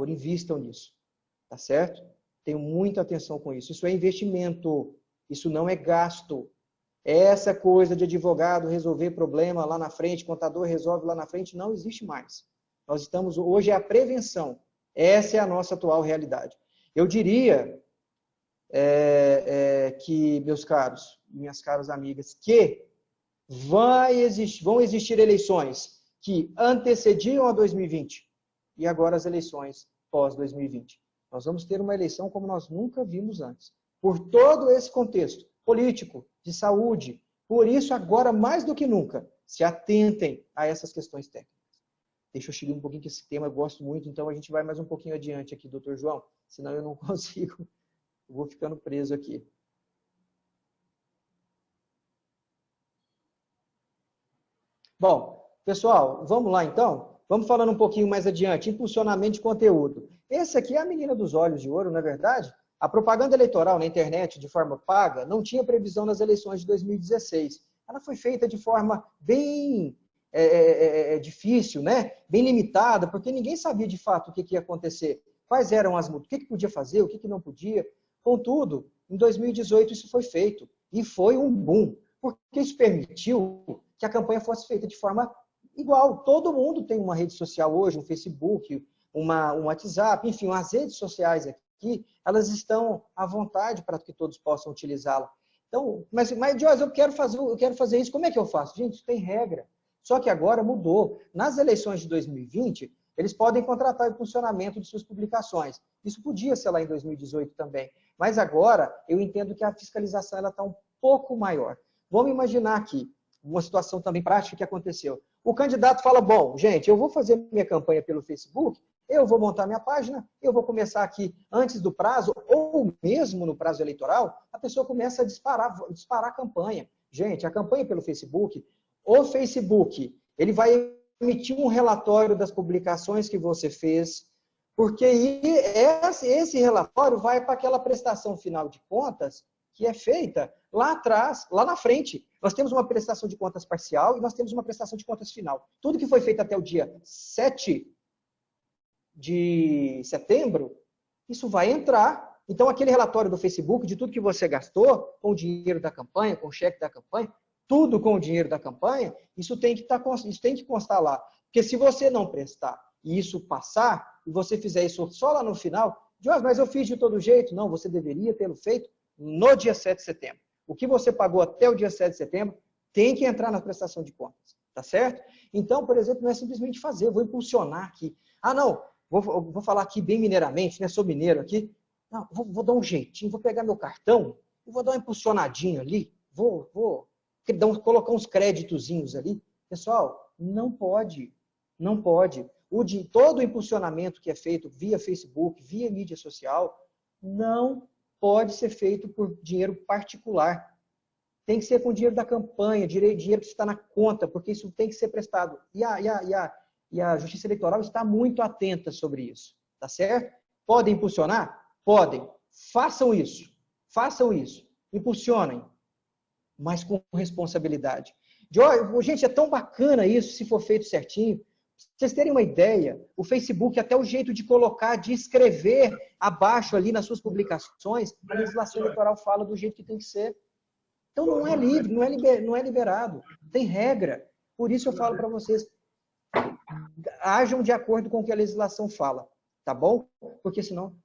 invistam nisso, tá certo? Tenham muita atenção com isso. Isso é investimento, isso não é gasto. Essa coisa de advogado resolver problema lá na frente, contador resolve lá na frente, não existe mais. Nós estamos, hoje é a prevenção. Essa é a nossa atual realidade. Eu diria que, meus caros, minhas caras amigas, que vão existir eleições que antecediam a 2020 e agora as eleições pós-2020. Nós vamos ter uma eleição como nós nunca vimos antes. Por todo esse contexto político, de saúde. Por isso, agora, mais do que nunca, se atentem a essas questões técnicas. Deixa eu chegar um pouquinho que esse tema eu gosto muito, então a gente vai mais um pouquinho adiante aqui, doutor João, senão eu não consigo, eu vou ficando preso aqui. Bom, pessoal, vamos lá então? Vamos falando um pouquinho mais adiante, impulsionamento de conteúdo. Esse aqui é a menina dos olhos de ouro, não é verdade? A propaganda eleitoral na internet, de forma paga, não tinha previsão nas eleições de 2016. Ela foi feita de forma bem difícil, né? Bem limitada, porque ninguém sabia de fato o que ia acontecer. Quais eram as mudanças, o que podia fazer, o que não podia. Contudo, em 2018 isso foi feito. E foi um boom, porque isso permitiu que a campanha fosse feita de forma igual. Todo mundo tem uma rede social hoje, um Facebook, um WhatsApp, enfim, as redes sociais aqui, elas estão à vontade para que todos possam utilizá-la. Então, mas Joyce, eu quero fazer isso, como é que eu faço? Gente, isso tem regra. Só que agora mudou. Nas eleições de 2020, eles podem contratar o impulsionamento de suas publicações. Isso podia ser lá em 2018 também. Mas agora, eu entendo que a fiscalização está um pouco maior. Vamos imaginar aqui uma situação também prática que aconteceu. O candidato fala, bom, gente, eu vou fazer minha campanha pelo Facebook, eu vou montar minha página, eu vou começar aqui antes do prazo, ou mesmo no prazo eleitoral, a pessoa começa a disparar a campanha. Gente, a campanha pelo Facebook, o Facebook, ele vai emitir um relatório das publicações que você fez, porque esse relatório vai para aquela prestação final de contas que é feita lá atrás, lá na frente. Nós temos uma prestação de contas parcial e nós temos uma prestação de contas final. Tudo que foi feito até o dia 7 de setembro, isso vai entrar. Então, aquele relatório do Facebook, de tudo que você gastou, com o dinheiro da campanha, com o cheque da campanha, tudo com o dinheiro da campanha, isso tem que constar lá. Porque se você não prestar e isso passar, e você fizer isso só lá no final, mas eu fiz de todo jeito. Não, você deveria tê-lo feito no dia 7 de setembro. O que você pagou até o dia 7 de setembro tem que entrar na prestação de contas. Tá certo? Então, por exemplo, não é simplesmente fazer, eu vou impulsionar aqui. Ah, não, vou falar aqui bem mineiramente, né? Sou mineiro aqui. Não, vou dar um jeitinho, vou pegar meu cartão, vou dar uma impulsionadinha ali, vou colocar uns créditozinhos ali. Pessoal, não pode. Não pode. Todo o impulsionamento que é feito via Facebook, via mídia social, não pode ser feito por dinheiro particular. Tem que ser com dinheiro da campanha, dinheiro que está na conta, porque isso tem que ser prestado. E a Justiça Eleitoral está muito atenta sobre isso. Tá certo? Podem impulsionar? Podem. Façam isso. Façam isso. Impulsionem. Mas com responsabilidade. Gente, é tão bacana isso, se for feito certinho. Pra vocês terem uma ideia, o Facebook, até o jeito de colocar, de escrever abaixo ali nas suas publicações, a legislação eleitoral fala do jeito que tem que ser. Então não é livre, não é liberado. Tem regra. Por isso eu falo para vocês, ajam de acordo com o que a legislação fala, tá bom? Porque senão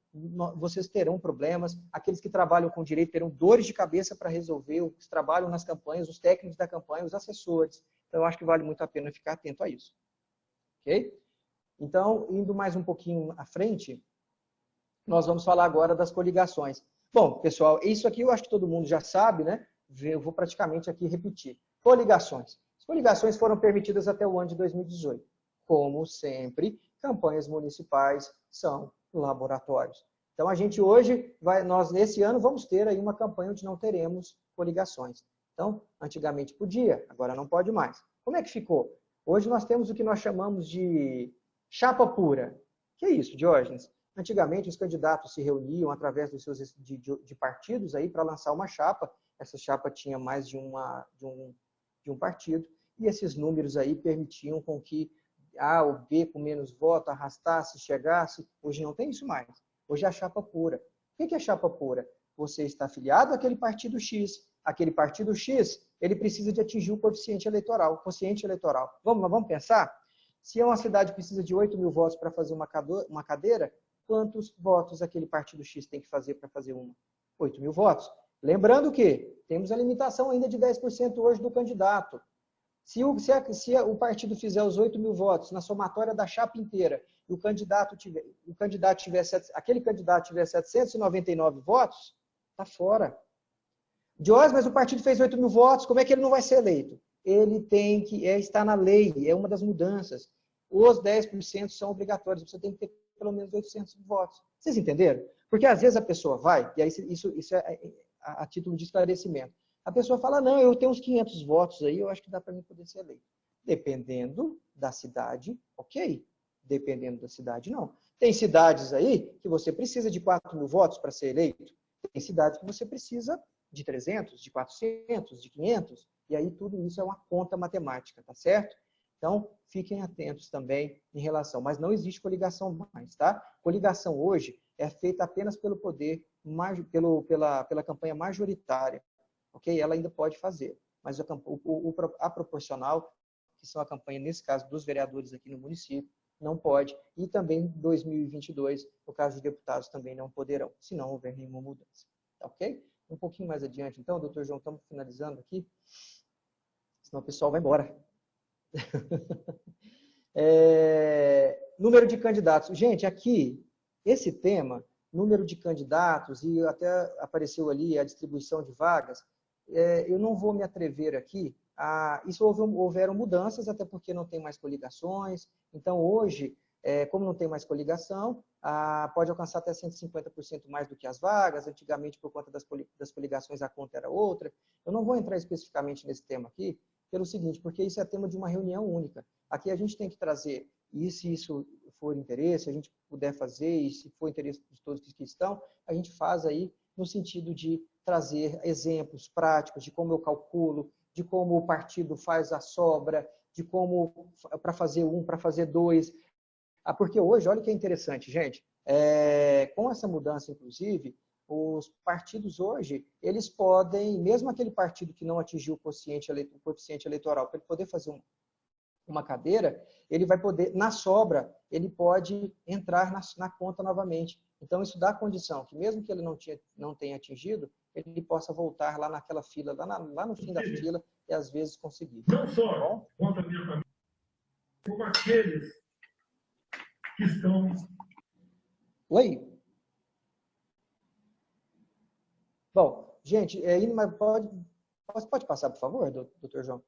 vocês terão problemas, aqueles que trabalham com direito terão dores de cabeça para resolver, os que trabalham nas campanhas, os técnicos da campanha, os assessores. Então, eu acho que vale muito a pena ficar atento a isso. Ok? Então, indo mais um pouquinho à frente, nós vamos falar agora das coligações. Bom, pessoal, isso aqui eu acho que todo mundo já sabe, né? Eu vou praticamente aqui repetir. Coligações. As coligações foram permitidas até o ano de 2018. Como sempre, campanhas municipais são laboratórios. Então, a gente hoje, nós nesse ano vamos ter aí uma campanha onde não teremos coligações. Então, antigamente podia, agora não pode mais. Como é que ficou? Hoje nós temos o que nós chamamos de chapa pura. Que é isso, Diógenes? Antigamente os candidatos se reuniam através dos seus de partidos aí para lançar uma chapa. Essa chapa tinha mais de um partido e esses números aí permitiam com que A ou B com menos voto arrastasse, chegasse. Hoje não tem isso mais. Hoje é a chapa pura. O que é chapa pura? Você está afiliado àquele partido X. Aquele partido X, ele precisa de atingir o quociente eleitoral. Vamos pensar? Se uma cidade precisa de 8 mil votos para fazer uma cadeira, quantos votos aquele partido X tem que fazer para fazer uma? 8 mil votos. Lembrando que temos a limitação ainda de 10% hoje do candidato. Se o partido fizer os 8 mil votos na somatória da chapa inteira e aquele candidato tiver 799 votos, está fora. Diógenes, mas o partido fez 8 mil votos, como é que ele não vai ser eleito? Ele tem que, está na lei, é uma das mudanças. Os 10% são obrigatórios, você tem que ter pelo menos 800 votos. Vocês entenderam? Porque às vezes a pessoa vai, e aí isso é a título de esclarecimento. A pessoa fala, não, eu tenho uns 500 votos aí, eu acho que dá para mim poder ser eleito. Dependendo da cidade, ok. Dependendo da cidade, não. Tem cidades aí que você precisa de 4 mil votos para ser eleito. Tem cidades que você precisa de 300, de 400, de 500. E aí tudo isso é uma conta matemática, tá certo? Então, fiquem atentos também em relação. Mas não existe coligação mais, tá? Coligação hoje é feita apenas pelo poder, pela campanha majoritária. Ok? Ela ainda pode fazer. Mas a proporcional, que são a campanha, nesse caso, dos vereadores aqui no município, não pode. E também em 2022, no caso de deputados, também não poderão, se não houver nenhuma mudança. Tá ok? Um pouquinho mais adiante, então, doutor João, estamos finalizando aqui, senão o pessoal vai embora. Número de candidatos. Gente, aqui, esse tema, número de candidatos, e até apareceu ali a distribuição de vagas, eu não vou me atrever aqui isso houveram mudanças, até porque não tem mais coligações. Então, hoje, como não tem mais coligação, pode alcançar até 150% mais do que as vagas. Antigamente, por conta das coligações, a conta era outra. Eu não vou entrar especificamente nesse tema aqui, pelo seguinte, porque isso é tema de uma reunião única. Aqui a gente tem que trazer, e se isso for interesse, a gente puder fazer, e se for interesse de todos que estão, a gente faz aí no sentido de trazer exemplos práticos de como eu calculo, de como o partido faz a sobra, de como, para fazer para fazer dois. Porque hoje, olha o que é interessante, gente, com essa mudança, inclusive, os partidos hoje, eles podem, mesmo aquele partido que não atingiu o quociente eleitoral, para ele poder fazer uma cadeira, ele vai poder, na sobra, ele pode entrar na conta novamente. Então, isso dá condição que, mesmo que ele não tenha atingido, ele possa voltar lá naquela fila, lá no fim da fila, e às vezes conseguir. Não só contra a minha família, como aqueles que estão... Oi? Bom, gente, mas pode passar, por favor, doutor João?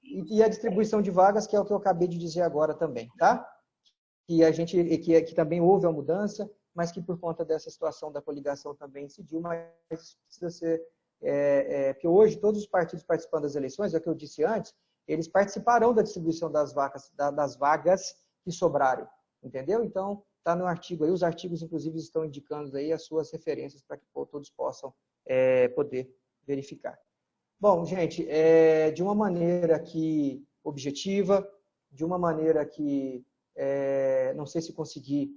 E a distribuição de vagas, que é o que eu acabei de dizer agora também, tá? Que também houve a mudança, mas que por conta dessa situação da coligação também incidiu, mas precisa ser... porque hoje todos os partidos participando das eleições, é o que eu disse antes, eles participarão da distribuição das vagas que sobrarem, entendeu? Então, está no artigo aí, os artigos inclusive estão indicando aí as suas referências para que todos possam poder verificar. Bom, gente, de uma maneira que objetiva, de uma maneira que não sei se consegui,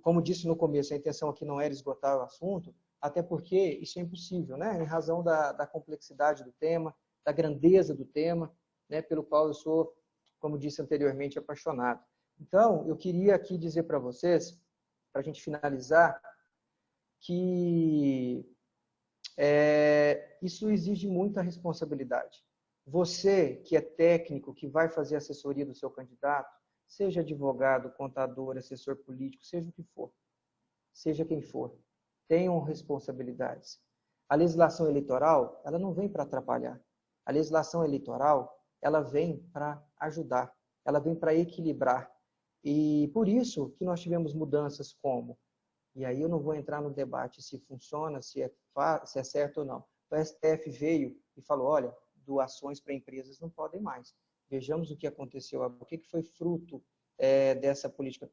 como disse no começo, a intenção aqui não era esgotar o assunto, até porque isso é impossível, né? Em razão da complexidade do tema, da grandeza do tema, né, pelo qual eu sou, como disse anteriormente, apaixonado. Então, eu queria aqui dizer para vocês, para a gente finalizar, que isso exige muita responsabilidade. Você, que é técnico, que vai fazer assessoria do seu candidato, seja advogado, contador, assessor político, seja o que for, seja quem for, tenham responsabilidades. A legislação eleitoral, ela não vem para atrapalhar. A legislação eleitoral, ela vem para ajudar, ela vem para equilibrar. E por isso que nós tivemos mudanças como, e aí eu não vou entrar no debate se funciona, se é certo ou não. O STF veio e falou, olha, doações para empresas não podem mais. Vejamos o que aconteceu, o que foi fruto dessa política.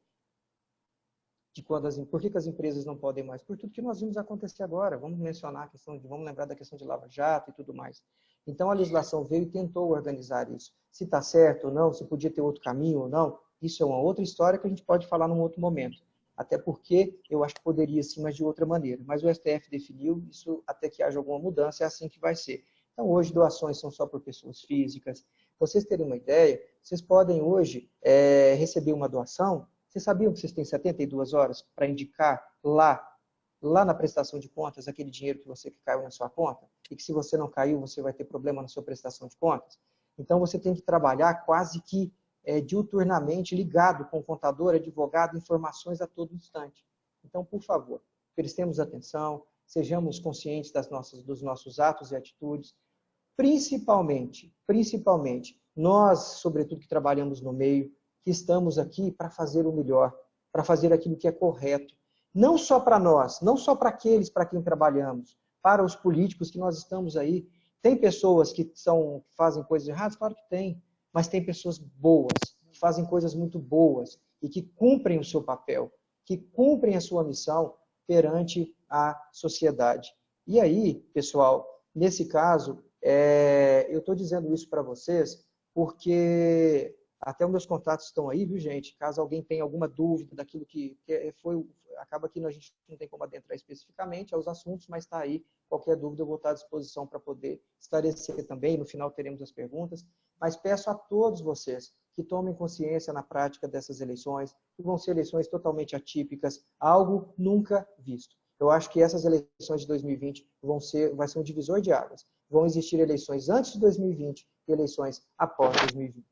Por que as empresas não podem mais? Por tudo que nós vimos acontecer agora. Vamos mencionar vamos lembrar da questão de Lava Jato e tudo mais. Então a legislação veio e tentou organizar isso. Se está certo ou não, se podia ter outro caminho ou não, isso é uma outra história que a gente pode falar num outro momento. Até porque eu acho que poderia sim, mas de outra maneira. Mas o STF definiu isso até que haja alguma mudança, é assim que vai ser. Então hoje doações são só por pessoas físicas. Pra vocês terem uma ideia, vocês podem hoje receber uma doação. Vocês sabiam que vocês têm 72 horas para indicar lá na prestação de contas aquele dinheiro que caiu na sua conta? E que se você não caiu, você vai ter problema na sua prestação de contas? Então você tem que trabalhar quase que diuturnamente ligado com o contador, advogado, informações a todo instante. Então, por favor, prestemos atenção, sejamos conscientes dos nossos atos e atitudes, principalmente, nós, sobretudo que trabalhamos no meio, que estamos aqui para fazer o melhor, para fazer aquilo que é correto. Não só para nós, não só para aqueles para quem trabalhamos, para os políticos que nós estamos aí. Tem pessoas que fazem coisas erradas? Claro que tem, mas tem pessoas boas, que fazem coisas muito boas e que cumprem o seu papel, que cumprem a sua missão perante a sociedade. E aí, pessoal, nesse caso, eu estou dizendo isso para vocês porque até os meus contatos estão aí, viu, gente? Caso alguém tenha alguma dúvida daquilo que foi, acaba que a gente não tem como adentrar especificamente aos assuntos, mas está aí. Qualquer dúvida eu vou estar à disposição para poder esclarecer também. No final teremos as perguntas. Mas peço a todos vocês que tomem consciência na prática dessas eleições, que vão ser eleições totalmente atípicas, algo nunca visto. Eu acho que essas eleições de 2020 vai ser um divisor de águas. Vão existir eleições antes de 2020 e eleições após 2020.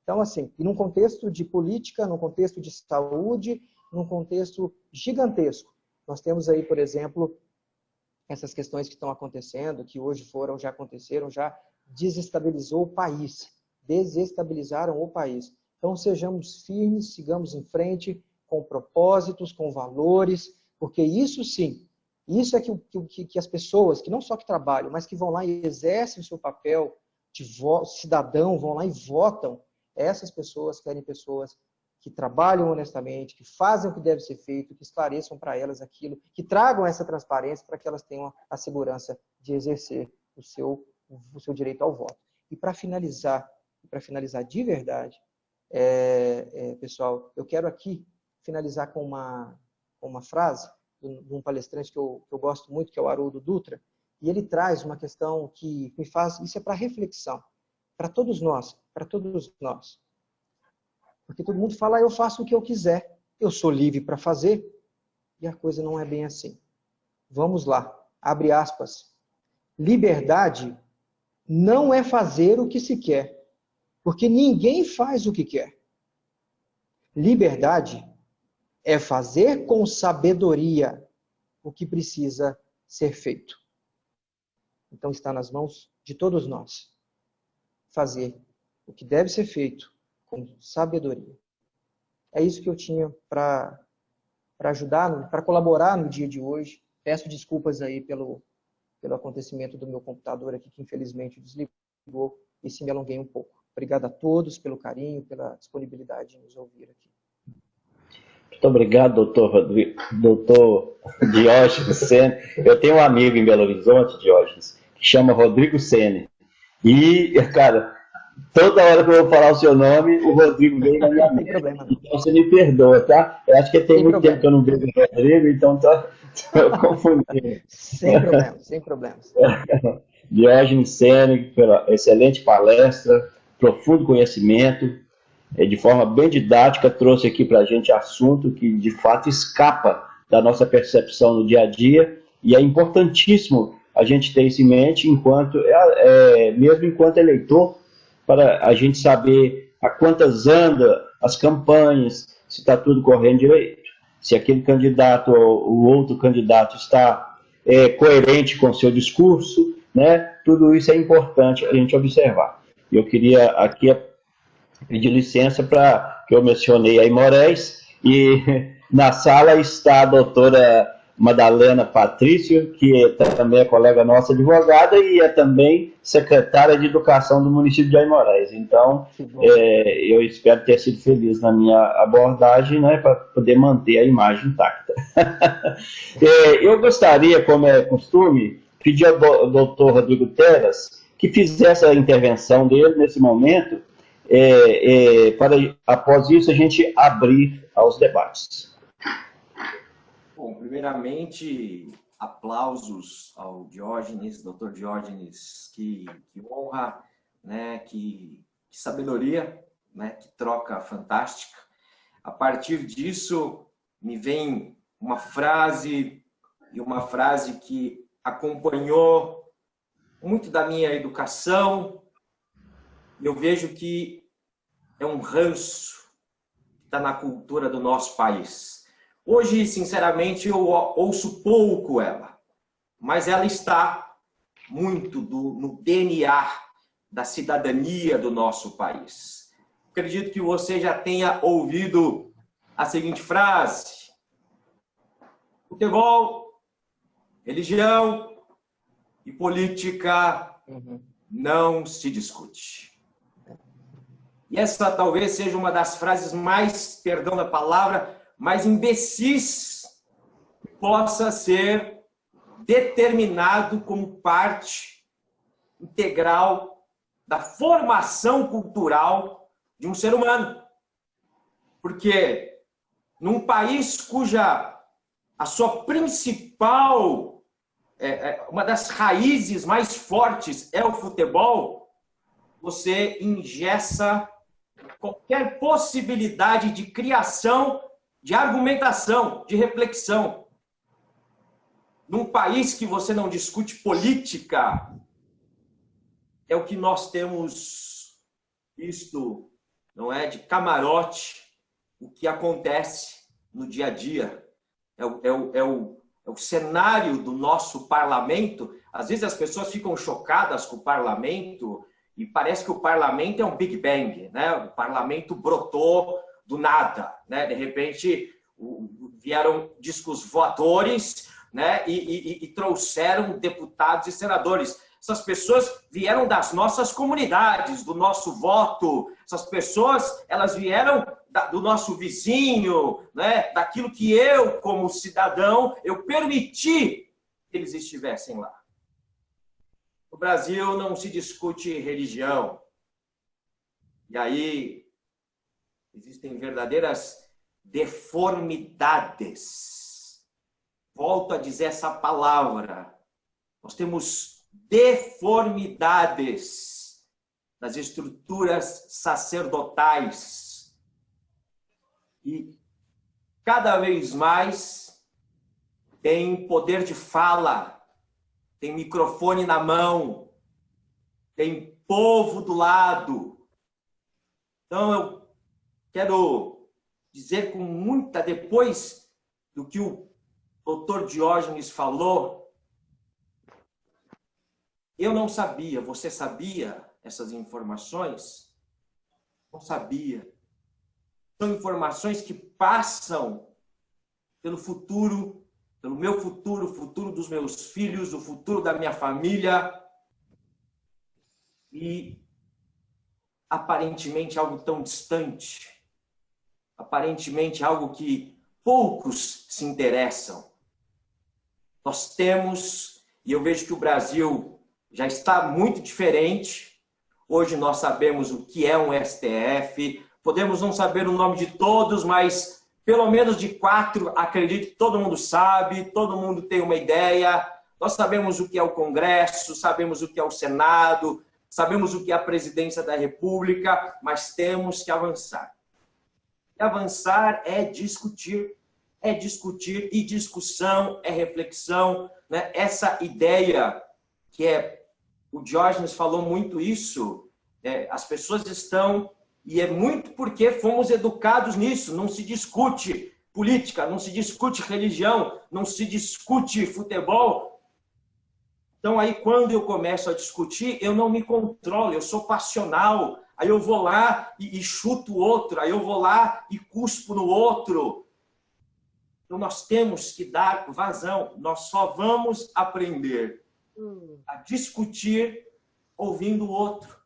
Então, assim, e num contexto de política, num contexto de saúde, num contexto gigantesco. Nós temos aí, por exemplo, essas questões que estão acontecendo, que hoje já aconteceram, já desestabilizou o país, desestabilizaram o país. Então, sejamos firmes, sigamos em frente, com propósitos, com valores, porque isso sim, isso é que as pessoas, que não só que trabalham, mas que vão lá e exercem o seu papel de cidadão, vão lá e votam, essas pessoas querem pessoas que trabalham honestamente, que fazem o que deve ser feito, que esclareçam para elas aquilo, que tragam essa transparência para que elas tenham a segurança de exercer o seu direito ao voto. E para finalizar de verdade, pessoal, eu quero aqui finalizar com uma frase de um palestrante que eu gosto muito, que é o Haroldo Dutra, e ele traz uma questão que me faz, isso é para reflexão, para todos nós, porque todo mundo fala, eu faço o que eu quiser, eu sou livre para fazer, e a coisa não é bem assim. Vamos lá, abre aspas. Liberdade não é fazer o que se quer, porque ninguém faz o que quer. Liberdade é fazer com sabedoria o que precisa ser feito. Então está nas mãos de todos nós fazer o que deve ser feito com sabedoria. É isso que eu tinha para ajudar, para colaborar no dia de hoje. Peço desculpas aí pelo acontecimento do meu computador aqui, que infelizmente desligou, e se me alonguei um pouco. Obrigado a todos pelo carinho, pela disponibilidade de nos ouvir aqui. Muito obrigado, doutor Diógenes Sene. Eu tenho um amigo em Belo Horizonte, Diógenes, que chama Rodrigo Sene. E, cara, toda hora que eu vou falar o seu nome, o Rodrigo vem na minha mente. Então você me perdoa, tá? Eu acho que tem muito tempo que eu não vejo o Rodrigo, então tô confundindo. Sem problemas. Diógenes Ceni, pela excelente palestra, profundo conhecimento, de forma bem didática, trouxe aqui para a gente assunto que de fato escapa da nossa percepção no dia a dia, e é importantíssimo a gente ter isso em mente, mesmo enquanto eleitor, para a gente saber a quantas anda as campanhas, se está tudo correndo direito, se aquele candidato ou o outro candidato está coerente com o seu discurso, né? Tudo isso é importante a gente observar. Eu queria aqui pedir licença para que eu mencionei aí Moraes, e na sala está a doutora Madalena Patrício, que também é colega nossa advogada e é também secretária de Educação do município de Aimorés. Então, eu espero ter sido feliz na minha abordagem, né, para poder manter a imagem intacta. Eu gostaria, como é costume, pedir ao doutor Rodrigo Teras que fizesse a intervenção dele nesse momento, para, após isso, a gente abrir aos debates. Bom, primeiramente, aplausos ao Diógenes, doutor Diógenes, que honra, né, que sabedoria, né, que troca fantástica. A partir disso, me vem uma frase que acompanhou muito da minha educação. Eu vejo que é um ranço que está na cultura do nosso país. Hoje, sinceramente, eu ouço pouco ela, mas ela está muito no DNA da cidadania do nosso país. Acredito que você já tenha ouvido a seguinte frase: futebol, religião e política não se discute. E essa talvez seja uma das frases mais, perdão da palavra, mais imbecis que possa ser determinado como parte integral da formação cultural de um ser humano. Porque num país cuja a sua principal, uma das raízes mais fortes é o futebol, você engessa qualquer possibilidade de criação, de argumentação, de reflexão. Num país que você não discute política, é o que nós temos visto, não é, de camarote, o que acontece no dia a dia. É o cenário do nosso parlamento. Às vezes as pessoas ficam chocadas com o parlamento e parece que o parlamento é um Big Bang, né? O parlamento brotou do nada, né? De repente vieram discos voadores, né? E trouxeram deputados e senadores. Essas pessoas vieram das nossas comunidades, do nosso voto. Essas pessoas, elas vieram do nosso vizinho, né? Daquilo que eu, como cidadão, eu permiti que eles estivessem lá. No Brasil não se discute religião. E aí existem verdadeiras deformidades. Volto a dizer essa palavra. Nós temos deformidades nas estruturas sacerdotais. E cada vez mais tem poder de fala, tem microfone na mão, tem povo do lado. Então eu quero dizer com muita, depois do que o doutor Diógenes falou, eu não sabia. Você sabia essas informações? Não sabia. São informações que passam pelo futuro, pelo meu futuro, o futuro dos meus filhos, o futuro da minha família. E aparentemente algo tão distante, aparentemente algo que poucos se interessam. Nós temos, e eu vejo que o Brasil já está muito diferente. Hoje nós sabemos o que é um STF, podemos não saber o nome de todos, mas pelo menos de 4, acredito que todo mundo sabe, todo mundo tem uma ideia. Nós sabemos o que é o Congresso, sabemos o que é o Senado, sabemos o que é a Presidência da República, mas temos que avançar. E avançar é discutir, e discussão é reflexão, né? Essa ideia que o Diógenes falou muito isso, as pessoas estão, e é muito porque fomos educados nisso, não se discute política, não se discute religião, não se discute futebol. Então aí quando eu começo a discutir, eu não me controlo, eu sou passional, aí eu vou lá e chuto o outro, aí eu vou lá e cuspo no outro. Então nós temos que dar vazão, nós só vamos aprender a discutir ouvindo o outro.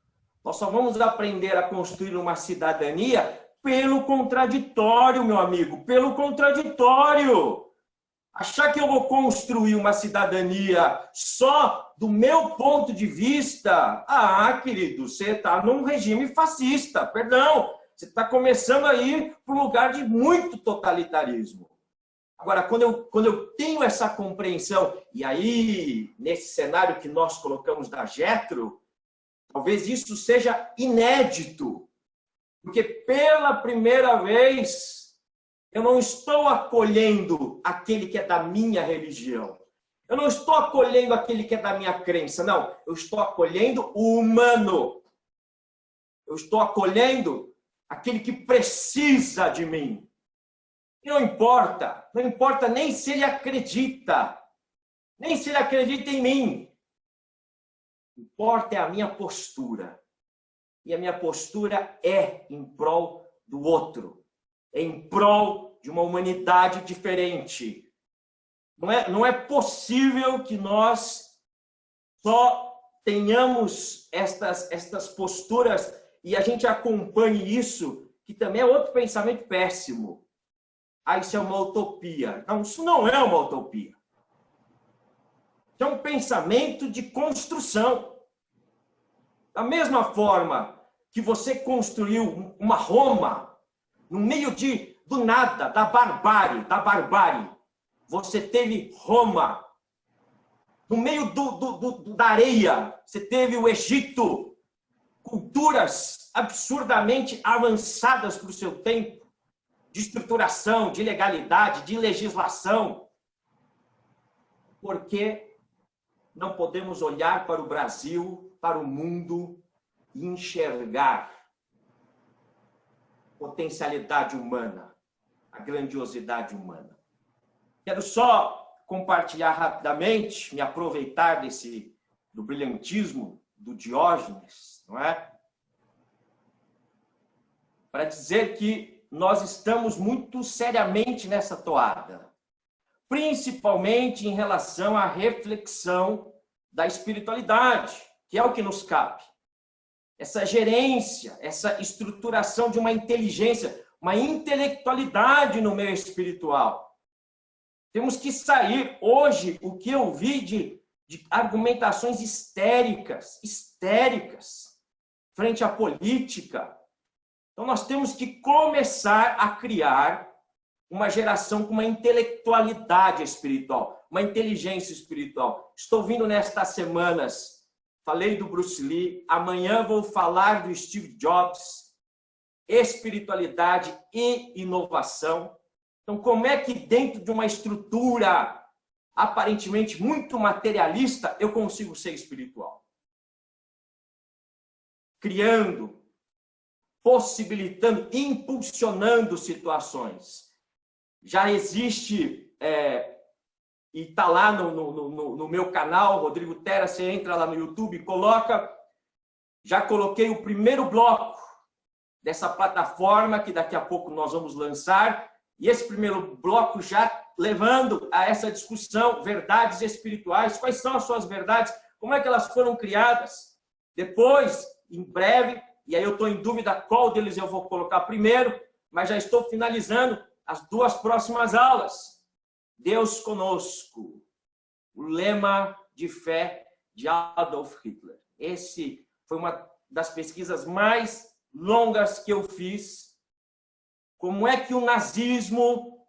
Nós só vamos aprender a construir uma cidadania pelo contraditório, meu amigo, pelo contraditório. Achar que eu vou construir uma cidadania só do meu ponto de vista, querido, você está num regime fascista, perdão, você está começando a ir para um lugar de muito totalitarismo. Agora, quando eu tenho essa compreensão, e aí, nesse cenário que nós colocamos da Getro, talvez isso seja inédito, porque pela primeira vez eu não estou acolhendo aquele que é da minha religião. Eu não estou acolhendo aquele que é da minha crença, não. Eu estou acolhendo o humano. Eu estou acolhendo aquele que precisa de mim. E não importa nem se ele acredita, nem se ele acredita em mim. O que importa é a minha postura. E a minha postura é em prol do outro, é em prol de uma humanidade diferente. Não é possível que nós só tenhamos estas posturas e a gente acompanhe isso, que também é outro pensamento péssimo. Isso é uma utopia. Não, isso não é uma utopia. Isso é um pensamento de construção. Da mesma forma que você construiu uma Roma no meio do nada, da barbárie, você teve Roma. No meio da areia, você teve o Egito. Culturas absurdamente avançadas para o seu tempo, de estruturação, de legalidade, de legislação. Por que não podemos olhar para o Brasil, para o mundo e enxergar a potencialidade humana, a grandiosidade humana? Quero só compartilhar rapidamente, me aproveitar do brilhantismo do Diógenes, não é? Para dizer que nós estamos muito seriamente nessa toada, principalmente em relação à reflexão da espiritualidade, que é o que nos cabe. Essa gerência, essa estruturação de uma inteligência, uma intelectualidade no meio espiritual. Temos que sair. Hoje, o que eu vi de argumentações histéricas, frente à política. Então, nós temos que começar a criar uma geração com uma intelectualidade espiritual, uma inteligência espiritual. Estou vindo nestas semanas, falei do Bruce Lee, amanhã vou falar do Steve Jobs, espiritualidade e inovação. Então, como é que dentro de uma estrutura aparentemente muito materialista, eu consigo ser espiritual? Criando, possibilitando, impulsionando situações. Já existe, e está lá no meu canal, Rodrigo Terra, você entra lá no YouTube, coloca, já coloquei o primeiro bloco dessa plataforma, que daqui a pouco nós vamos lançar, e esse primeiro bloco já levando a essa discussão, verdades espirituais, quais são as suas verdades, como é que elas foram criadas. Depois, em breve, e aí eu estou em dúvida qual deles eu vou colocar primeiro, mas já estou finalizando as 2 próximas aulas. Deus conosco, o lema de fé de Adolf Hitler. Esse foi uma das pesquisas mais longas que eu fiz. Como é que o nazismo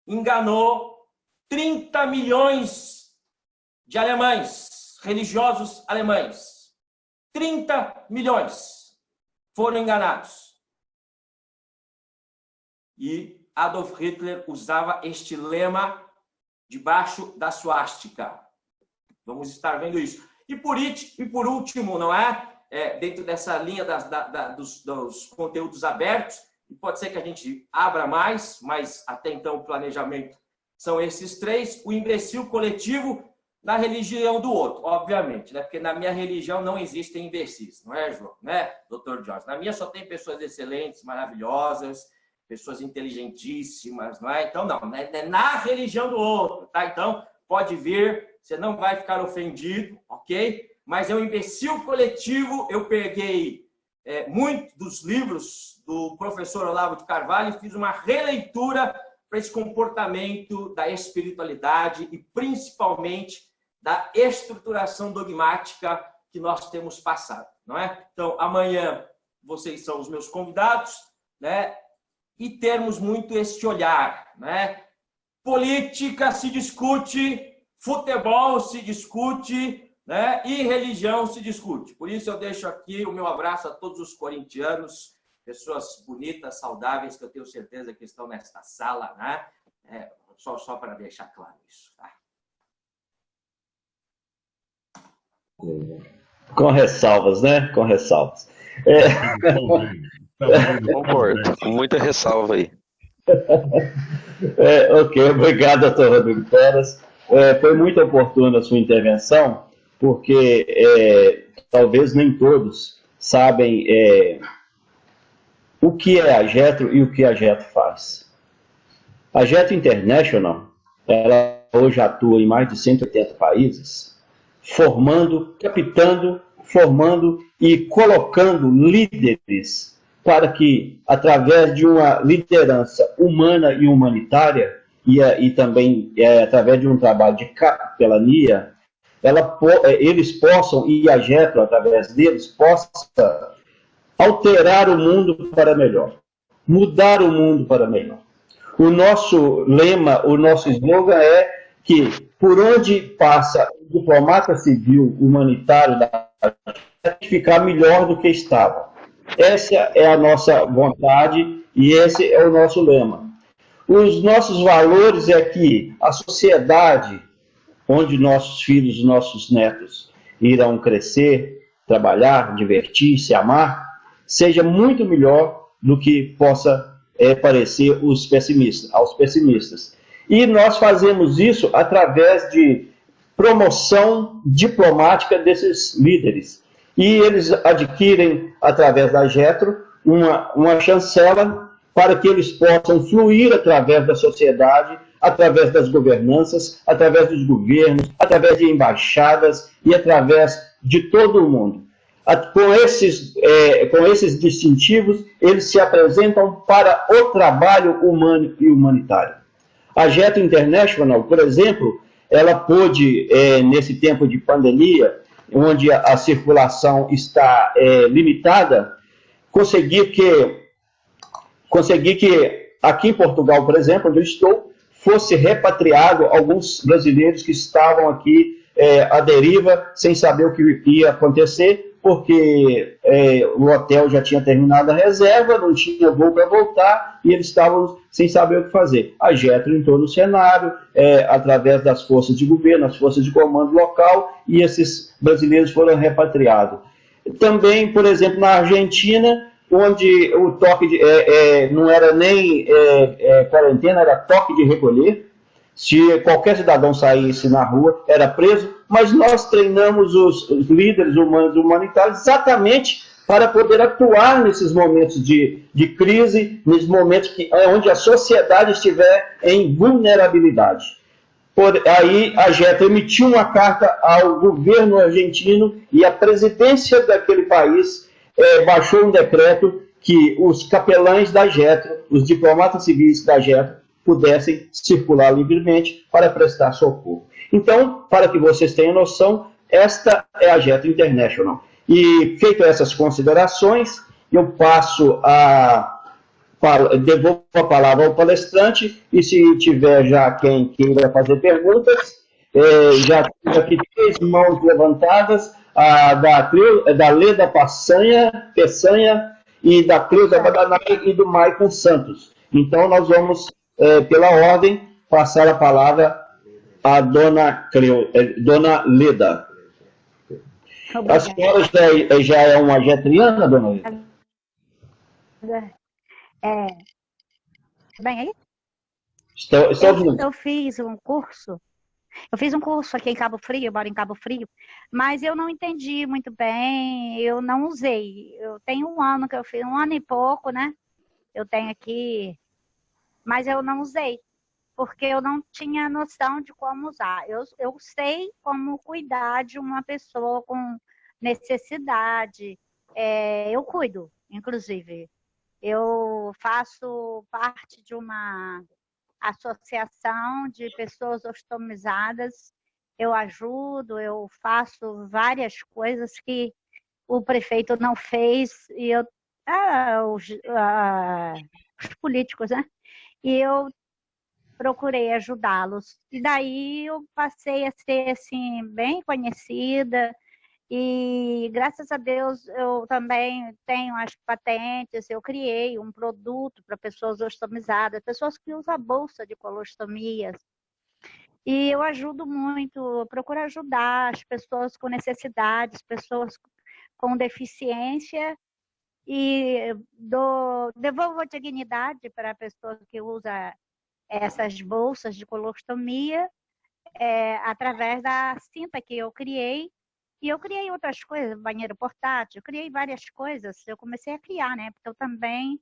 enganou 30 milhões de alemães, religiosos alemães. 30 milhões foram enganados. E Adolf Hitler usava este lema debaixo da suástica. Vamos estar vendo isso. E por último, não é? Dentro dessa linha dos conteúdos abertos, e pode ser que a gente abra mais, mas até então o planejamento são esses 3. O imbecil coletivo na religião do outro, obviamente, né? Porque na minha religião não existem imbecis, não é, João? Né, Dr. Jorge? Na minha só tem pessoas excelentes, maravilhosas, pessoas inteligentíssimas, não é? Então, não, é na religião do outro, tá? Então, pode vir, você não vai ficar ofendido, ok? Mas é um imbecil coletivo. Eu peguei muito dos livros do professor Olavo de Carvalho e fiz uma releitura para esse comportamento da espiritualidade e principalmente da estruturação dogmática que nós temos passado, não é? Então, amanhã vocês são os meus convidados, né? E termos muito este olhar, né? Política se discute, futebol se discute, né? E religião se discute. Por isso eu deixo aqui o meu abraço a todos os corintianos, pessoas bonitas, saudáveis, que eu tenho certeza que estão nesta sala, né? Só para deixar claro isso, tá? Com ressalvas, né? Com ressalvas. Concordo, com muita ressalva aí. Ok, obrigado, doutor Rodrigo Peras. Foi muito oportuna a sua intervenção, porque talvez nem todos sabem o que é a Jetro e o que a Jetro faz. A Jetro International, ela hoje atua em mais de 180 países, captando, formando e colocando líderes para que, através de uma liderança humana e humanitária, e também através de um trabalho de capelania, eles possam, e a Jetro, através deles, possa alterar o mundo para melhor, mudar o mundo para melhor. O nosso lema, o nosso slogan é que, por onde passa o diplomata civil humanitário da Jetro, ficar melhor do que estava. Essa é a nossa vontade e esse é o nosso lema. Os nossos valores é que a sociedade onde nossos filhos, nossos netos irão crescer, trabalhar, divertir, se amar, seja muito melhor do que possa parecer aos pessimistas. E nós fazemos isso através de promoção diplomática desses líderes. E eles adquirem, através da Jetro, uma chancela para que eles possam fluir através da sociedade, através das governanças, através dos governos, através de embaixadas e através de todo o mundo. Com esses distintivos, eles se apresentam para o trabalho humano e humanitário. A Jetro International, por exemplo, ela pôde, nesse tempo de pandemia, onde a circulação está limitada, conseguir que aqui em Portugal, por exemplo, onde eu estou, fosse repatriado alguns brasileiros que estavam aqui à deriva, sem saber o que ia acontecer, porque o hotel já tinha terminado a reserva, não tinha voo para voltar, e eles estavam sem saber o que fazer. A Jetro entrou no cenário, através das forças de governo, as forças de comando local, e esses brasileiros foram repatriados. Também, por exemplo, na Argentina, onde o toque não era nem quarentena, era toque de recolher. Se qualquer cidadão saísse na rua, era preso, mas nós treinamos os líderes humanos e humanitários exatamente para poder atuar nesses momentos de crise, nesses momentos onde a sociedade estiver em vulnerabilidade. Aí a Jetro emitiu uma carta ao governo argentino e a presidência daquele país baixou um decreto que os capelães da Jetro, os diplomatas civis da Jetro, pudessem circular livremente para prestar socorro. Então, para que vocês tenham noção, esta é a Jetro International. E, feito essas considerações, eu devolvo a palavra ao palestrante, e se tiver já quem queira fazer perguntas, Já tenho aqui 3 mãos levantadas, da Leda Peçanha e da Cleusa Badanaia e do Maicon Santos. Então, nós vamos, pela ordem, passar a palavra à dona Leda. Obrigada. A senhora já é uma getriana, dona Leda? Bem aí? Eu fiz um curso. Eu fiz um curso aqui em Cabo Frio, eu moro em Cabo Frio, mas eu não entendi muito bem, eu não usei. Eu tenho 1 ano que eu fiz, 1 ano e pouco, né? Eu tenho aqui, mas eu não usei, porque eu não tinha noção de como usar. Eu sei como cuidar de uma pessoa com necessidade. Eu cuido, inclusive. Eu faço parte de uma associação de pessoas ostomizadas, eu ajudo, eu faço várias coisas que o prefeito não fez, e os políticos, né? E eu procurei ajudá-los. E daí eu passei a ser, assim, bem conhecida, e graças a Deus eu também tenho as patentes, eu criei um produto para pessoas ostomizadas, pessoas que usam a bolsa de colostomias. E eu ajudo muito, procuro ajudar as pessoas com necessidades, pessoas com deficiência, e devolvo dignidade para a pessoa que usa essas bolsas de colostomia, através da cinta que eu criei. E eu criei outras coisas, banheiro portátil, eu criei várias coisas. Eu comecei a criar, né? Porque eu também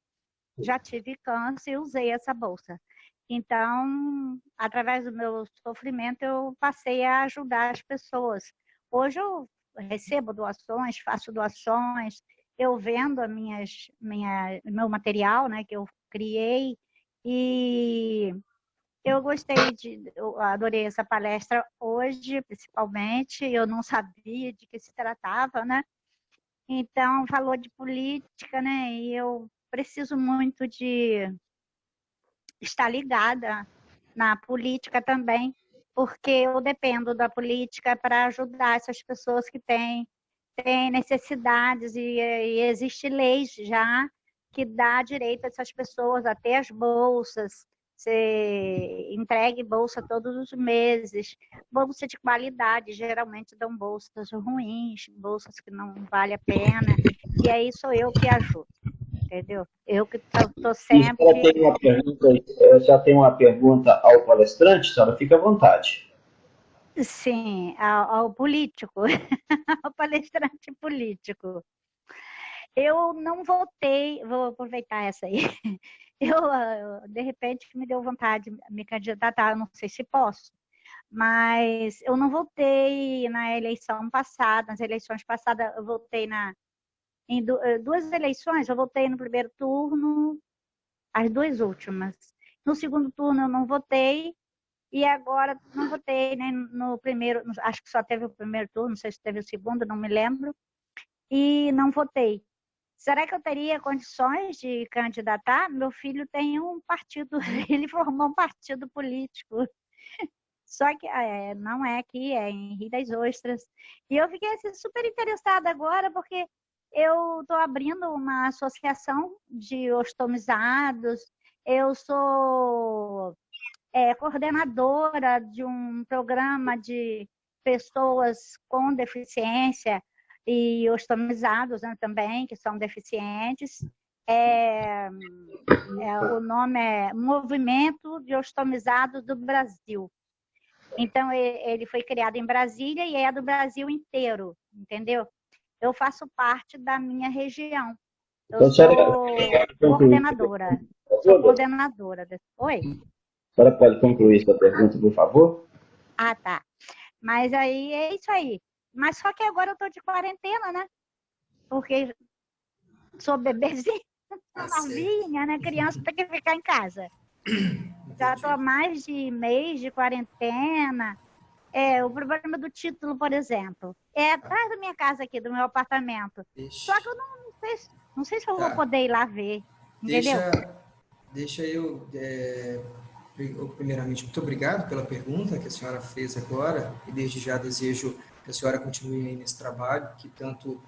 já tive câncer e usei essa bolsa. Então, através do meu sofrimento, eu passei a ajudar as pessoas. Hoje eu recebo doações, faço doações, eu vendo meu material, né? Que eu criei. E eu eu adorei essa palestra hoje, principalmente. Eu não sabia de que se tratava, né? Então, falou de política, né? E eu preciso muito de estar ligada na política também, porque eu dependo da política para ajudar essas pessoas que têm necessidades, e existem leis já que dá direito a essas pessoas a ter as bolsas. Você entregue bolsa todos os meses, bolsa de qualidade, geralmente dão bolsas ruins, bolsas que não vale a pena, e aí sou eu que ajudo, entendeu? Eu que estou sempre... Já tem uma pergunta ao palestrante, senhora, fica à vontade. Sim, ao político, ao palestrante político. Eu não votei, vou aproveitar essa aí. De repente, me deu vontade de me candidatar, não sei se posso, mas eu não votei na eleição passada, nas eleições passadas, eu votei em 2 eleições, eu votei no primeiro turno, as 2 últimas. No segundo turno eu não votei, e agora não votei nem no primeiro, acho que só teve o primeiro turno, não sei se teve o segundo, não me lembro, e não votei. Será que eu teria condições de candidatar? Meu filho tem um partido, ele formou um partido político. Só que não é aqui, é em Rio das Ostras. E eu fiquei assim, super interessada agora, porque eu estou abrindo uma associação de ostomizados, eu sou coordenadora de um programa de pessoas com deficiência e ostomizados, né, também, que são deficientes. O nome é Movimento de Ostomizados do Brasil. Então, ele foi criado em Brasília e é do Brasil inteiro, entendeu? Eu faço parte da minha região. Eu sou coordenadora. Oi? A senhora pode concluir sua pergunta, por favor? Ah, tá. Mas aí é isso aí. Mas só que agora eu tô de quarentena, né? Porque sou bebezinha, novinha, né? Criança tem que ficar em casa. Já tô há mais de mês de quarentena. O problema do título, por exemplo, é atrás da minha casa aqui, do meu apartamento. Só que eu não sei se eu vou poder ir lá ver. Entendeu? Deixa eu Primeiramente, muito obrigado pela pergunta que a senhora fez agora, e desde já desejo que a senhora continue aí nesse trabalho, que tanto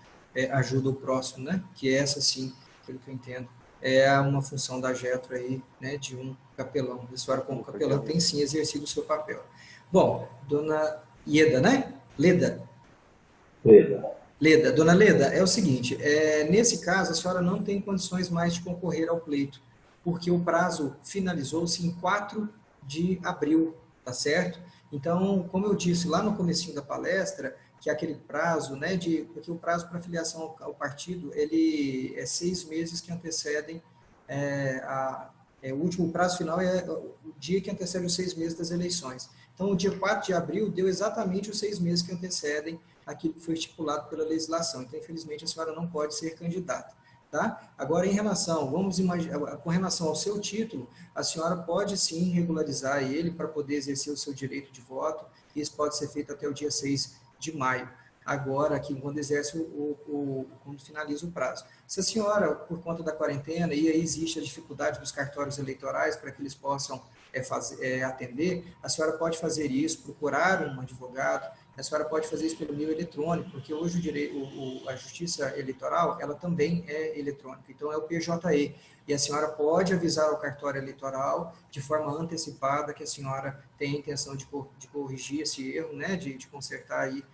ajuda o próximo, né? Que essa, sim, pelo que eu entendo, é uma função da Jetro aí, né? De um capelão. A senhora, como capelão, tem sim exercido o seu papel. Bom, dona Ieda, né? Leda. Leda. Dona Leda, é o seguinte, nesse caso, a senhora não tem condições mais de concorrer ao pleito, porque o prazo finalizou-se em 4 de abril, tá certo? Então, como eu disse lá no comecinho da palestra, que aquele prazo, né, porque o prazo para filiação ao partido, ele é 6 meses que antecedem, o último prazo final é o dia que antecede os 6 meses das eleições. Então, o dia 4 de abril deu exatamente os 6 meses que antecedem aquilo que foi estipulado pela legislação. Então, infelizmente, a senhora não pode ser candidata. Tá? Agora, com relação ao seu título, a senhora pode sim regularizar ele para poder exercer o seu direito de voto. Isso pode ser feito até o dia 6 de maio. Agora, aqui, quando quando finaliza o prazo. Se a senhora, por conta da quarentena, e aí existe a dificuldade dos cartórios eleitorais para que eles possam atender, a senhora pode fazer isso, procurar um advogado. A senhora pode fazer isso pelo meio eletrônico, porque hoje a Justiça Eleitoral, ela também é eletrônica, então é o PJE. E a senhora pode avisar ao cartório eleitoral de forma antecipada que a senhora tem a intenção de corrigir esse erro, né, de consertar aí,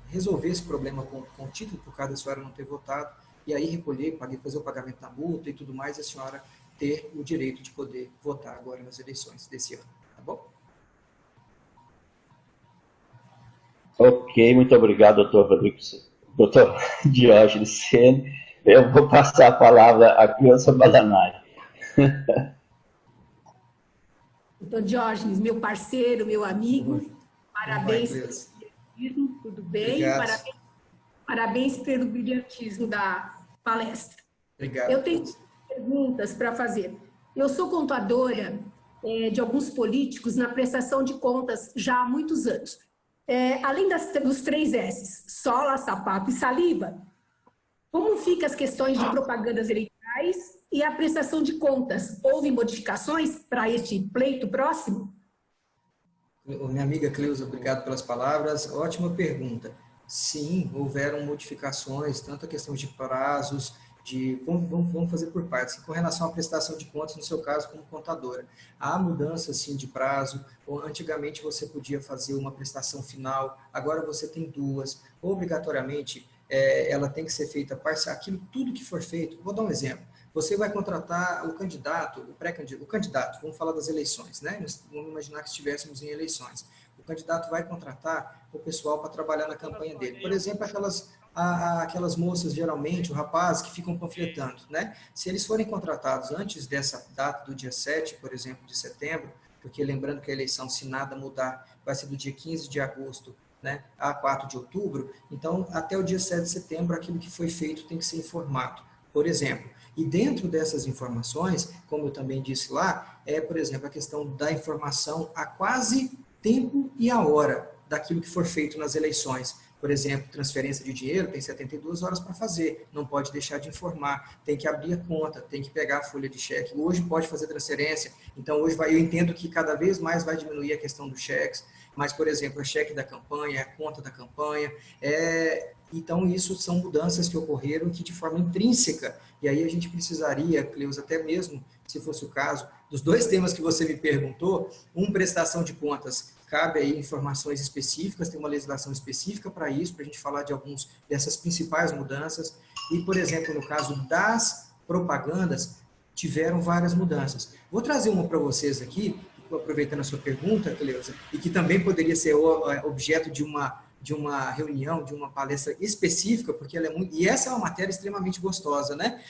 resolver esse problema com o título, por causa da senhora não ter votado, e aí recolher, fazer o pagamento da multa e tudo mais, e a senhora ter o direito de poder votar agora nas eleições desse ano, tá bom? Ok, muito obrigado, doutor Diógenes Sene. Eu vou passar a palavra a Cleusa Badanari. Doutor Diógenes, meu parceiro, meu amigo, parabéns pelo brilhantismo, tudo bem? Parabéns pelo brilhantismo da palestra. Obrigado. Eu tenho perguntas para fazer. Eu sou contadora de alguns políticos na prestação de contas já há muitos anos. Além dos 3 S's, sola, sapato e saliva, como ficam as questões de propagandas eleitorais e a prestação de contas? Houve modificações para este pleito próximo? Minha amiga Cleusa, obrigado pelas palavras. Ótima pergunta. Sim, houveram modificações, tanto a questão de prazos, vamos fazer por partes. Com relação à prestação de contas, no seu caso, como contadora, há mudança, sim, de prazo. Antigamente, você podia fazer uma prestação final, agora você tem 2. Obrigatoriamente, ela tem que ser feita parcial. Tudo que for feito, vou dar um exemplo. Você vai contratar o candidato, o candidato, vamos falar das eleições, né? Vamos imaginar que estivéssemos em eleições. O candidato vai contratar o pessoal para trabalhar na campanha dele. Por exemplo, aquelas moças, geralmente, o rapaz, que ficam panfletando, né? Se eles forem contratados antes dessa data do dia 7, por exemplo, de setembro, porque lembrando que a eleição, se nada mudar, vai ser do dia 15 de agosto, né, a 4 de outubro, então, até o dia 7 de setembro, aquilo que foi feito tem que ser informado, por exemplo. E dentro dessas informações, como eu também disse lá, por exemplo, a questão da informação a quase tempo e a hora daquilo que for feito nas eleições. Por exemplo, transferência de dinheiro, tem 72 horas para fazer, não pode deixar de informar, tem que abrir a conta, tem que pegar a folha de cheque. Hoje pode fazer transferência, então hoje eu entendo que cada vez mais vai diminuir a questão dos cheques, mas, por exemplo, o cheque da campanha, a conta da campanha, então isso são mudanças que ocorreram que de forma intrínseca, e aí a gente precisaria, Cleusa, até mesmo, se fosse o caso, dos 2 temas que você me perguntou, prestação de contas, cabe aí informações específicas, tem uma legislação específica para isso, para a gente falar de algumas dessas principais mudanças, e, por exemplo, no caso das propagandas, tiveram várias mudanças. Vou trazer uma para vocês aqui, aproveitando a sua pergunta, Cleusa, e que também poderia ser objeto de uma reunião, de uma palestra específica, porque ela é muito... E essa é uma matéria extremamente gostosa, né?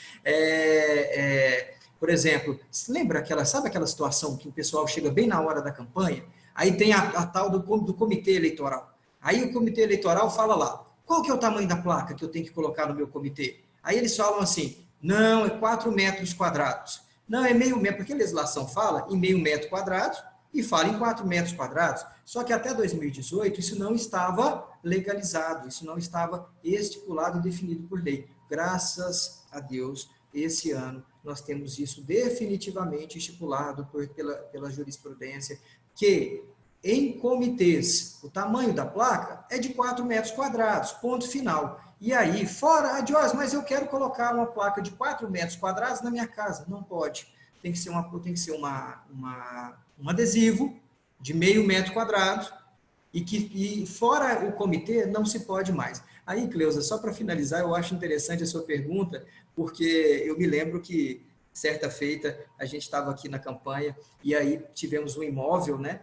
Por exemplo, sabe aquela situação que o pessoal chega bem na hora da campanha, aí tem a tal do comitê eleitoral. Aí o comitê eleitoral fala lá, qual que é o tamanho da placa que eu tenho que colocar no meu comitê? Aí eles falam assim, não, é 4 metros quadrados. Não, é meio metro, porque a legislação fala em meio metro quadrado e fala em 4 metros quadrados. Só que até 2018 isso não estava legalizado, isso não estava estipulado e definido por lei. Graças a Deus, esse ano nós temos isso definitivamente estipulado pela jurisprudência, que em comitês, o tamanho da placa é de 4 metros quadrados, ponto final. E aí, fora, Dios, mas eu quero colocar uma placa de 4 metros quadrados na minha casa. Não pode. Tem que ser um adesivo de meio metro quadrado e fora o comitê não se pode mais. Aí, Cleusa, só para finalizar, eu acho interessante a sua pergunta, porque eu me lembro que certa feita a gente estava aqui na campanha e aí tivemos um imóvel, né?